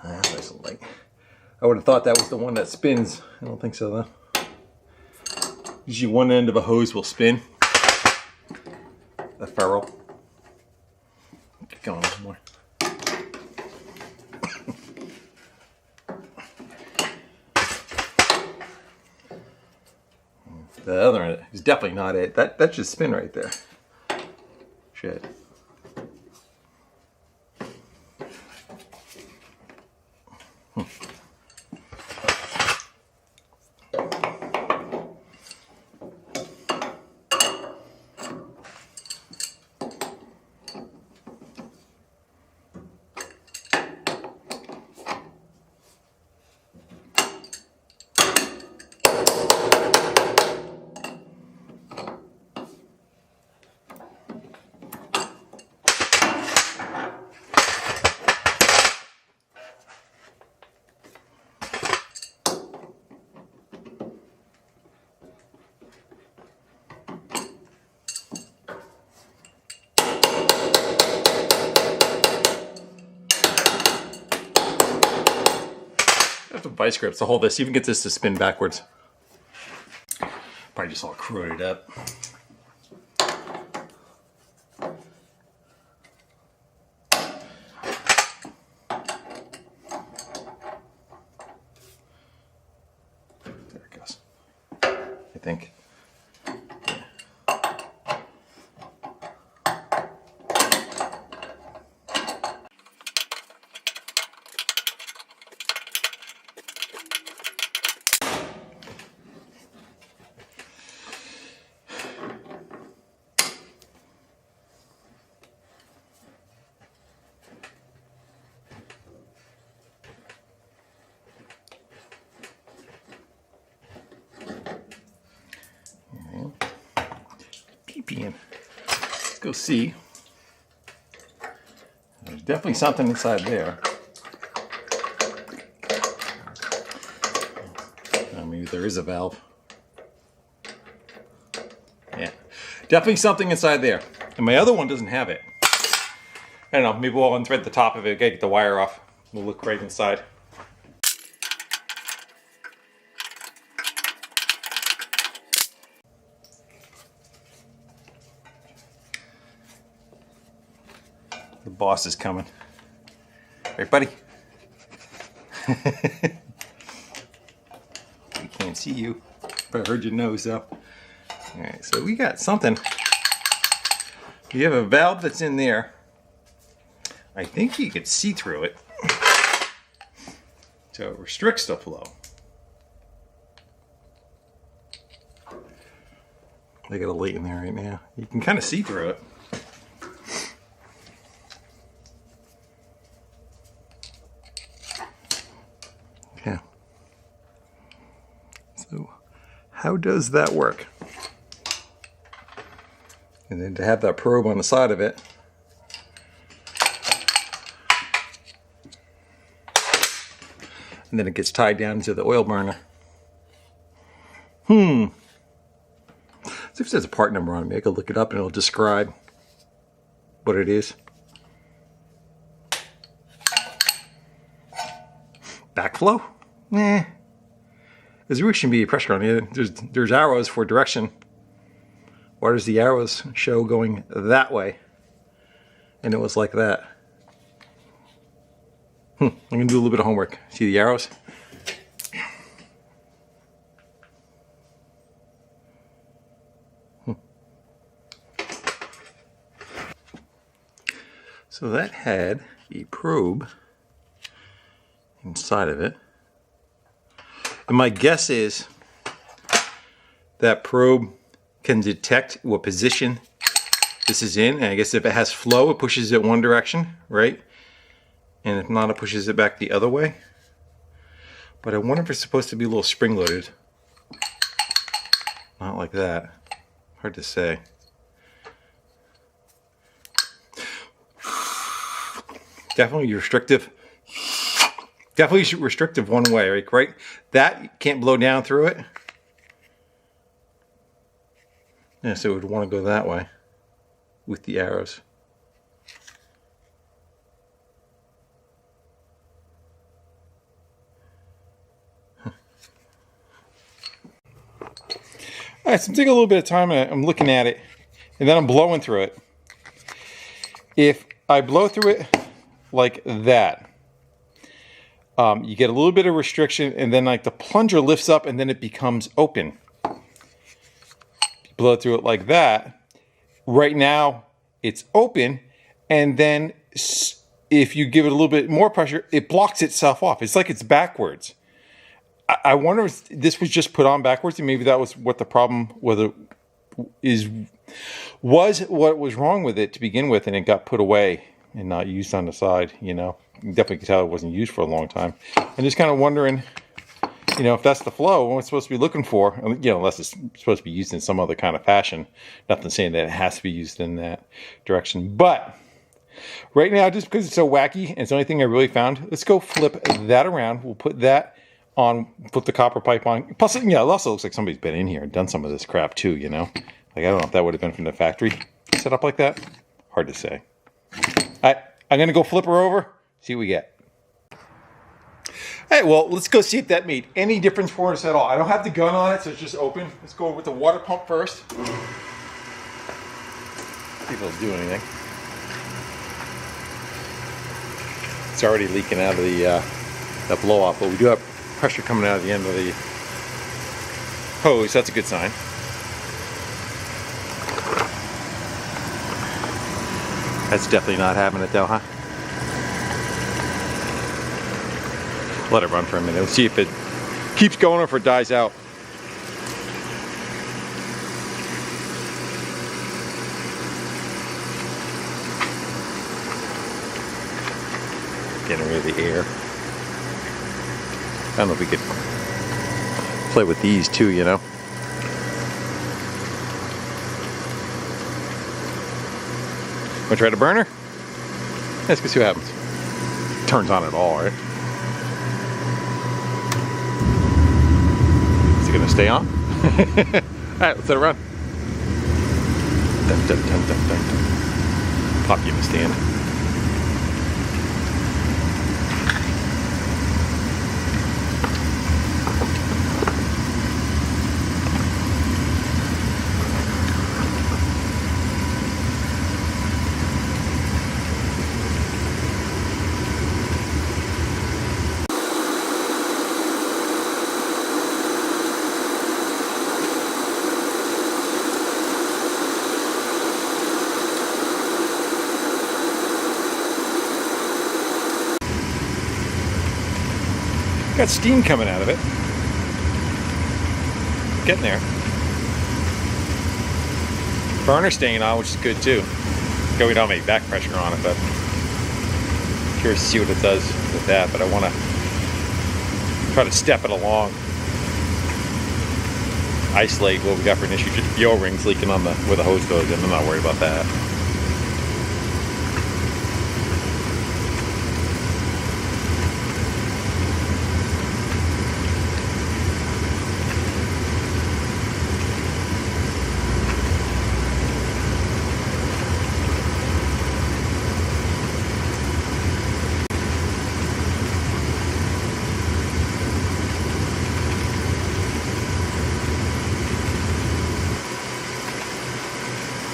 S1: There's a light. I would have thought that was the one that spins. I don't think so though. Usually one end of a hose will spin. The ferrule. Get going a little more. The other one is definitely not it. That should spin right there. Shit. That's a vice grips to hold this. Even get this to spin backwards. Probably just all corroded up. There it goes. I think. Peeing. Let's go see. There's definitely something inside there. Maybe there is a valve. Yeah, definitely something inside there. And my other one doesn't have it. I don't know, maybe we'll unthread the top of it, get the wire off. We'll look right inside. The boss is coming. Right, buddy? We can't see you, but I heard your nose though. Alright, so we got something. We have a valve that's in there. I think you could see through it. So it restricts the flow. I got a light in there right now. You can kind of see through it. Yeah. So how does that work? And then to have that probe on the side of it. And then it gets tied down to the oil burner. See if there's a part number on it. Maybe I could look it up and it'll describe what it is. Backflow? Nah. There really shouldn't be pressure on it. There's arrows for direction. Why does the arrows show going that way? And it was like that. I'm going to do a little bit of homework. See the arrows? So that had a probe inside of it. And my guess is that probe can detect what position this is in. And I guess if it has flow, it pushes it one direction, right? And if not, it pushes it back the other way. But I wonder if it's supposed to be a little spring-loaded. Not like that. Hard to say. Definitely restrictive. Definitely restrictive one way, right? That can't blow down through it. Yeah, so it would want to go that way with the arrows. All right, so I'm taking a little bit of time and I'm looking at it, and then I'm blowing through it. If I blow through it like that, you get a little bit of restriction, and then like the plunger lifts up and then it becomes open. blow through it like that. Right now, it's open, and then if you give it a little bit more pressure, it blocks itself off. It's like it's backwards. I wonder if this was just put on backwards, and maybe that was what the problem was what was wrong with it to begin with, and it got put away and not used on the side. You definitely could tell it wasn't used for a long time. I'm just kind of wondering, if that's the flow, what it's supposed to be looking for, unless it's supposed to be used in some other kind of fashion. Nothing saying that it has to be used in that direction. But right now, just because it's so wacky, and it's the only thing I really found, let's go flip that around. We'll put that on, put the copper pipe on. Plus, it also looks like somebody's been in here and done some of this crap too, Like, I don't know if that would have been from the factory set up like that. Hard to say. All right, I'm going to go flip her over, see what we get. All right, well, let's go see if that made any difference for us at all. I don't have the gun on it, so it's just open. Let's go with the water pump first. See if it'll do anything. It's already leaking out of the blow off, but we do have pressure coming out of the end of the hose. That's a good sign. That's definitely not having it though, huh? Let it run for a minute. We'll see if it keeps going or if it dies out. Getting rid of the air. I don't know if we could play with these too, Wanna try the burner? Let's go see what happens. Turns on at all, right? Is it gonna stay on? Alright, let's let it run. Dun, dun, dun, dun, dun, dun. Pop you in the stand. Got steam coming out of it. Getting there. Burner staying on, which is good too. Okay, we don't have any back pressure on it, but curious to see what it does with that. But I want to try to step it along. Isolate what we got for an issue. Just the O-rings leaking on where the hose goes in. I'm not worried about that.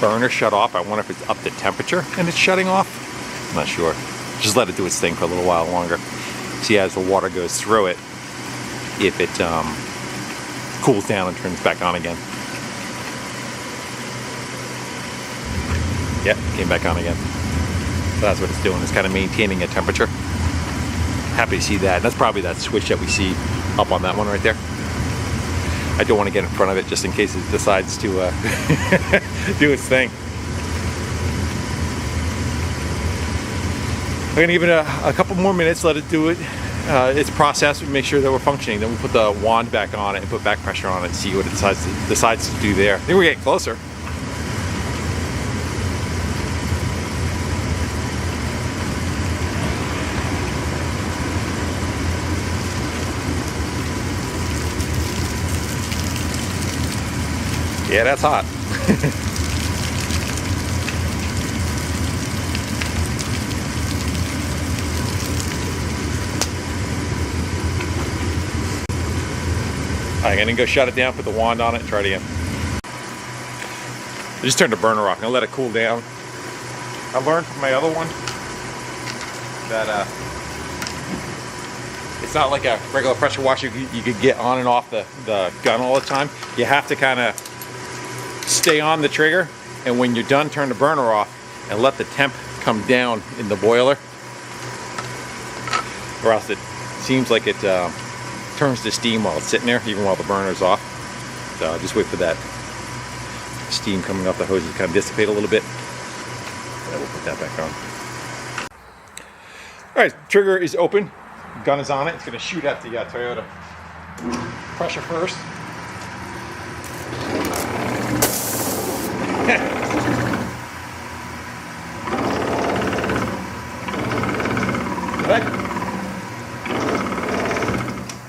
S1: Burner shut off. I wonder if it's up to temperature and it's shutting off. I'm not sure. Just let it do its thing for a little while longer. See, as the water goes through it, if it cools down and turns back on again. Yep, came back on again. So that's what it's doing. It's kind of maintaining a temperature. Happy to see that. That's probably that switch that we see up on that one right there. I don't want to get in front of it just in case it decides to do its thing. We're going to give it a couple more minutes, let it do its process, and make sure that we're functioning. Then we'll put the wand back on it and put back pressure on it and see what it decides to do there. I think we're getting closer. Yeah, that's hot. I'm gonna go shut it down, put the wand on it, and try it again. I just turned the burner off. I'm gonna let it cool down. I learned from my other one that it's not like a regular pressure washer you could get on and off the gun all the time. You have to kind of stay on the trigger, and when you're done, turn the burner off and let the temp come down in the boiler, or else it seems like it turns to steam while it's sitting there, even while the burner's off. So just wait for that steam coming off the hose to kind of dissipate a little bit. And we'll put that back on. All right, trigger is open. Gun is on it. It's going to shoot at the Toyota. Pressure first.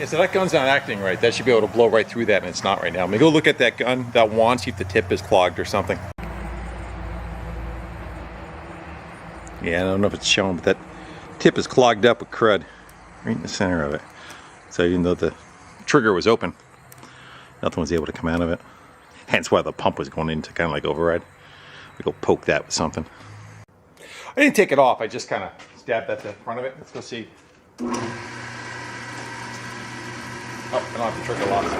S1: So that gun's not acting right. That should be able to blow right through that, and it's not right now. I'm gonna go look at that gun, that wand, see if the tip is clogged or something. Yeah, I don't know if it's showing, but that tip is clogged up with crud right in the center of it. So even though the trigger was open, nothing was able to come out of it. Hence why the pump was going into kind of like override. We go poke that with something. I didn't take it off. I just kind of stabbed at the front of it. Let's go see. Oh, I don't have the trigger lock. And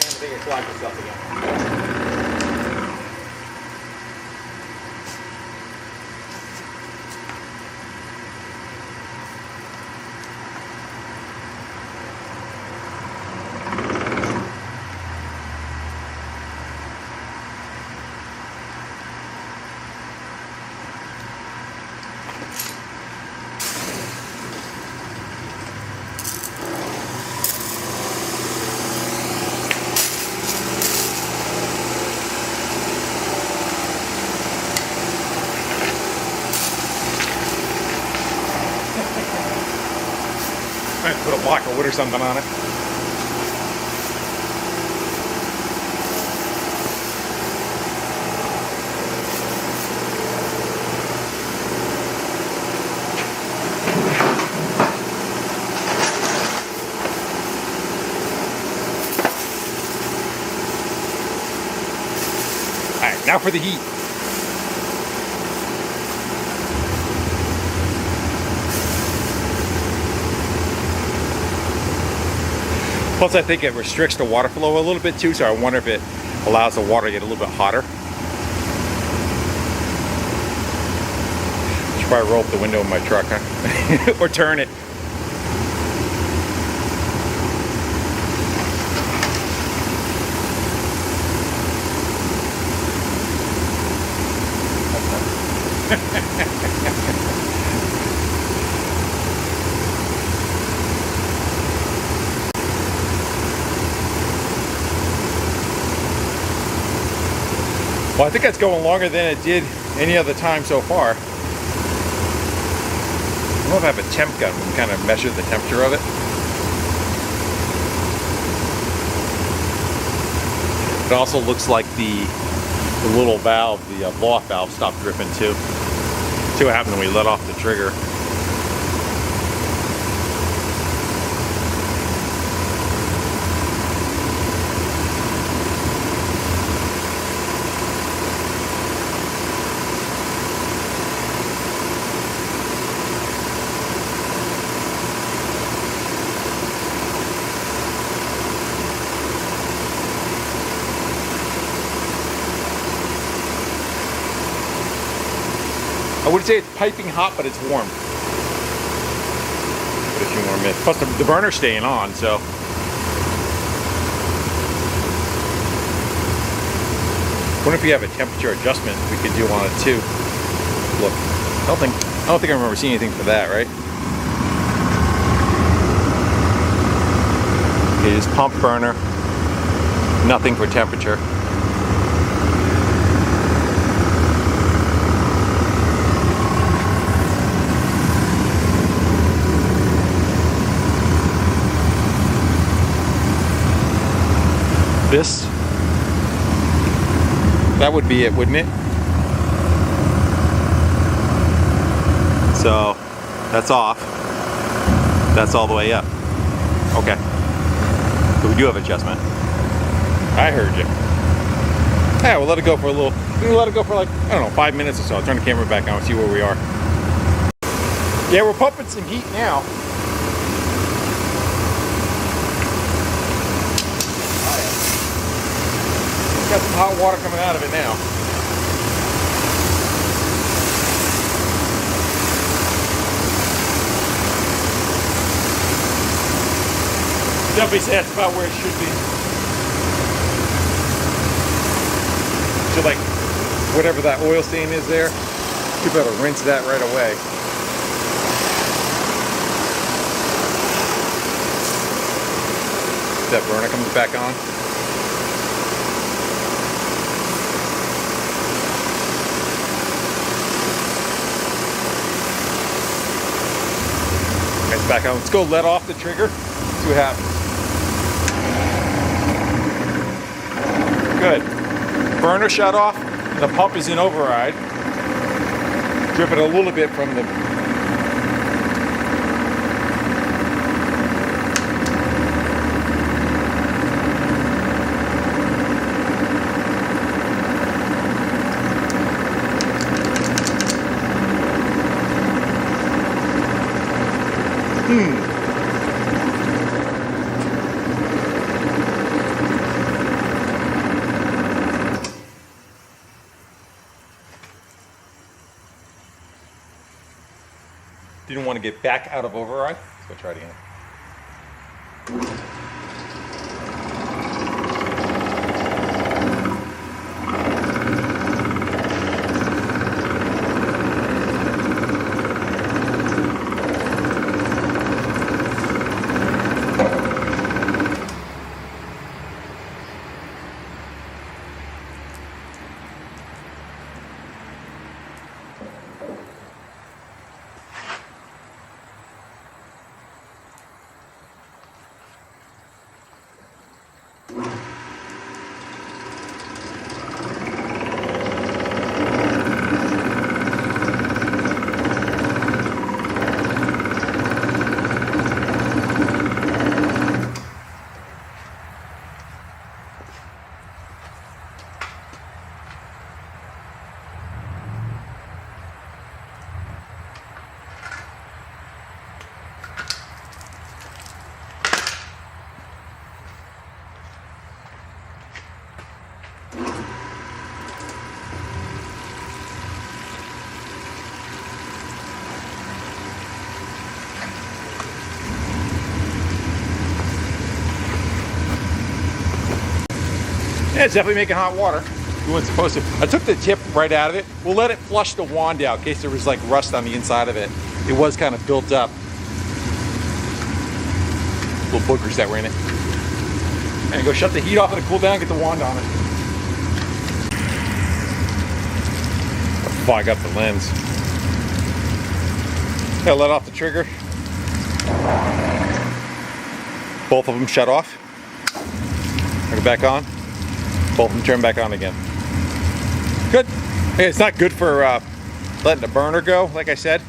S1: I think it clogged itself again. Put a block of wood or something on it. All right, now for the heat. Plus, I think it restricts the water flow a little bit too, so I wonder if it allows the water to get a little bit hotter. Should probably roll up the window of my truck, huh? Or turn it. Well, I think that's going longer than it did any other time so far. I don't know if I have a temp gun. We can kind of measure the temperature of it. It also looks like the little valve, the blow-off valve, stopped dripping too. See what happened when we let off the trigger. I wouldn't say it's piping hot, but it's warm. Put a few more minutes. Plus the burner's staying on, so. I wonder if you have a temperature adjustment we could do on it too. Look, I don't think I remember seeing anything for that, right? It is pump burner, nothing for temperature. This, that would be it, wouldn't it? So that's off. That's all the way up. Okay. So we do have adjustment. I heard you. Yeah, we'll let it go for a little. We'll let it go for like, I don't know, 5 minutes or so. I'll turn the camera back on and see where we are. Yeah, we're pumping some heat now. Got some hot water coming out of it now. Definitely say that's about where it should be. So like, whatever that oil stain is there, you better rinse that right away. That burner comes back on. It's back on. Let's go let off the trigger. See what happens. Good. Burner shut off. The pump is in override. Dripping a little bit from the Didn't want to get back out of override. Let's go try it again. Yeah, it's definitely making hot water. You weren't supposed to. I took the tip right out of it. We'll let it flush the wand out in case there was like rust on the inside of it. It was kind of built up. Little boogers that were in it. And go shut the heat off and cool down, get the wand on it. Oh, I got the lens. Yeah, let off the trigger. Both of them shut off. Bring it back on. Both of them turn back on again. Good. Hey, it's not good for letting the burner go, like I said.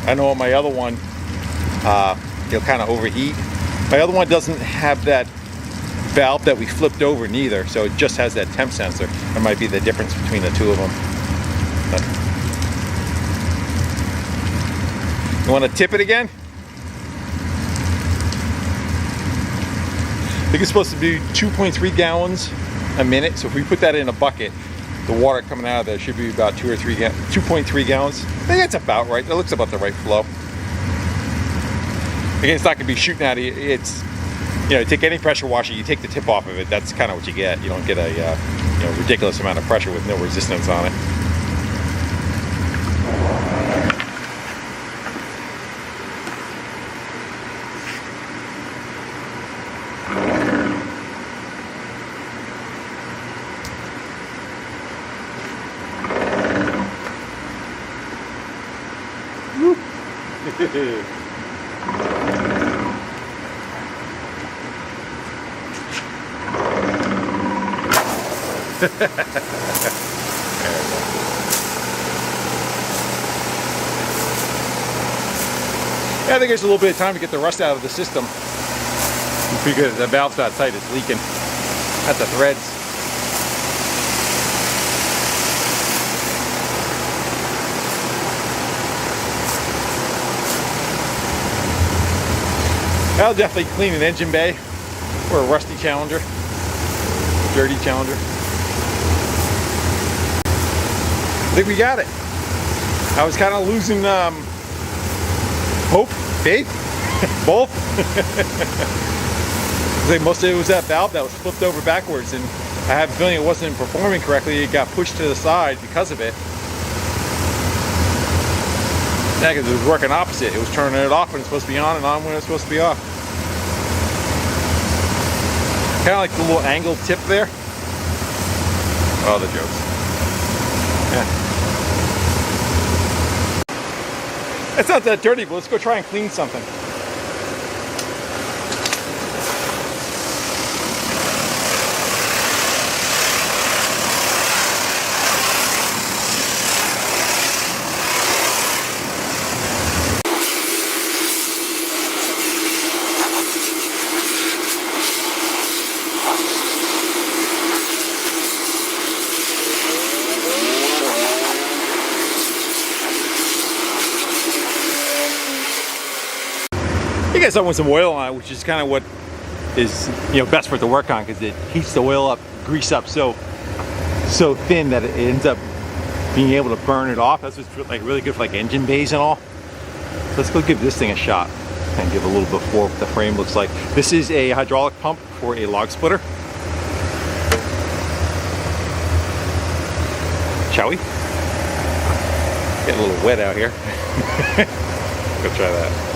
S1: I know on my other one, it'll kind of overheat. My other one doesn't have that valve that we flipped over neither, so it just has that temp sensor. That might be the difference between the two of them. But you want to tip it again? I think it's supposed to be 2.3 gallons a minute, so if we put that in a bucket, the water coming out of there should be about 2.3 gallons. I think that's about right. That looks about the right flow. Again, it's not going to be shooting out of you. It's, you know, take any pressure washer, you take the tip off of it, that's kind of what you get. You don't get a you know, ridiculous amount of pressure with no resistance on it. Yeah, I think there's a little bit of time to get the rust out of the system because the valve's not tight, it's leaking at the threads. That'll definitely clean an engine bay or a rusty Challenger, dirty Challenger. I think we got it. I was kind of losing hope, faith, both. I think most of it was that valve that was flipped over backwards, and I have a feeling it wasn't performing correctly. It got pushed to the side because of it. Yeah, because it was working opposite. It was turning it off when it's supposed to be on and on when it's supposed to be off. Kind of like the little angled tip there. Oh, the jokes. Yeah. It's not that dirty, but let's go try and clean something. You get something with some oil on it, which is kind of what is, you know, best for it to work on, because it heats the oil up, grease up so thin that it ends up being able to burn it off. That's what's like really good for like engine bays and all. So let's go give this thing a shot and give a little before what the frame looks like. This is a hydraulic pump for a log splitter. Shall we? Getting a little wet out here. Go try that.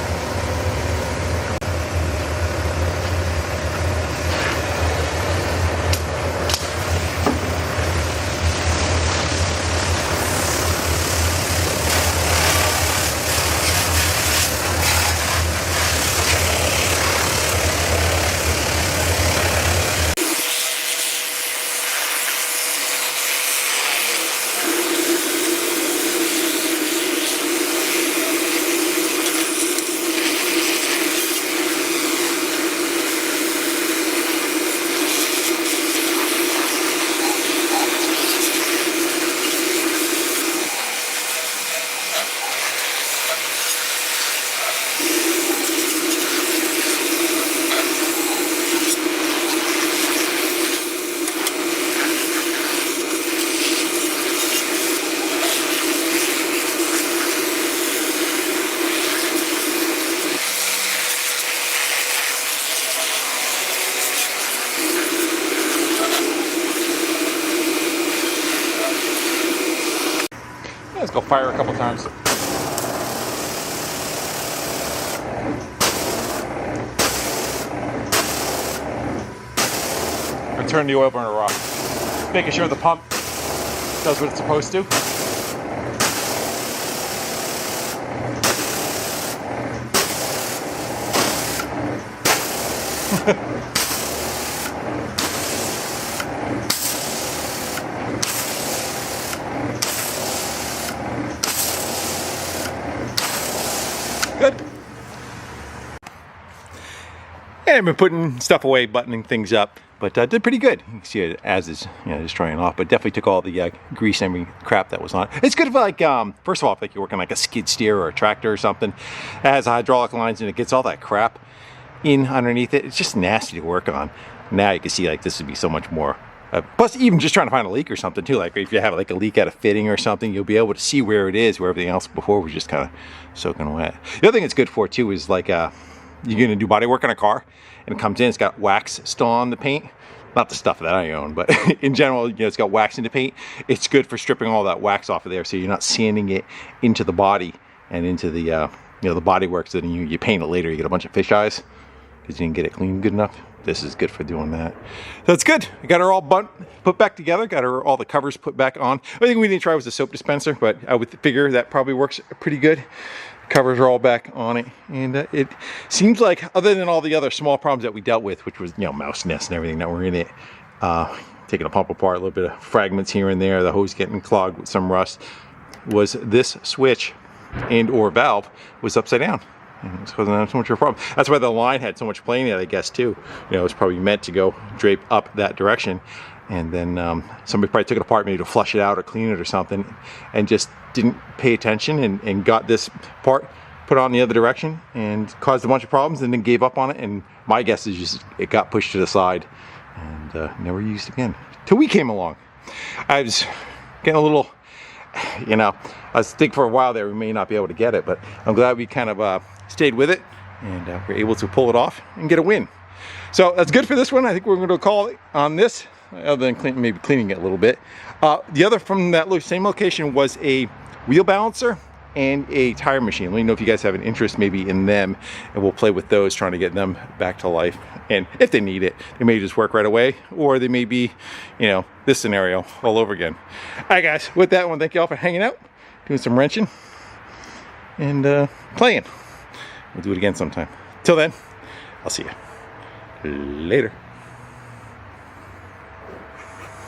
S1: Let's go fire a couple times. And turn the oil burner off. Making sure the pump does what it's supposed to. Good. And I've been putting stuff away, buttoning things up, but did pretty good. You can see it as it's, you know, just trying off, but definitely took all the grease and crap that was on it. It's good for like, first of all, if like you're working like a skid steer or a tractor or something, it has hydraulic lines and it gets all that crap in underneath it. It's just nasty to work on. Now you can see like this would be so much more. Plus, even just trying to find a leak or something too, like if you have like a leak at a fitting or something, you'll be able to see where it is, where everything else before was just kind of soaking wet. The other thing it's good for too is like you're going to do body work on a car and it comes in, it's got wax still on the paint. Not the stuff that I own, but in general, you know, it's got wax in the paint. It's good for stripping all that wax off of there, so you're not sanding it into the body and into the you know, the body work, so then you paint it later, you get a bunch of fish eyes because you didn't get it clean good enough. This is good for doing that. That's good. I got her all put back together, got her all the covers put back on. The only thing we didn't try was the soap dispenser, but I would figure that probably works pretty good. Covers are all back on it, and it seems like, other than all the other small problems that we dealt with, which was, you know, mouse nests and everything that were in it, taking a pump apart, a little bit of fragments here and there, the hose getting clogged with some rust, was this switch and or valve was upside down. And it's causing so much of a problem. That's why the line had so much play in it, I guess, too. You know, it was probably meant to go drape up that direction, and then somebody probably took it apart maybe to flush it out or clean it or something, and just didn't pay attention and got this part put on the other direction and caused a bunch of problems, and then gave up on it. And my guess is just it got pushed to the side and never used again till we came along. I was getting a little you know, I was thinking for a while there we may not be able to get it, but I'm glad we kind of stayed with it and we're able to pull it off and get a win. So that's good for this one. I think we're going to call it on this, other than maybe cleaning it a little bit. The other from that same location was a wheel balancer and a tire machine. Let me know if you guys have an interest maybe in them, and we'll play with those, trying to get them back to life. And if they need it, they may just work right away, or they may be, you know, this scenario all over again. All right, guys, with that one, thank you all for hanging out, doing some wrenching, and playing. We'll do it again sometime. Till then, I'll see you later.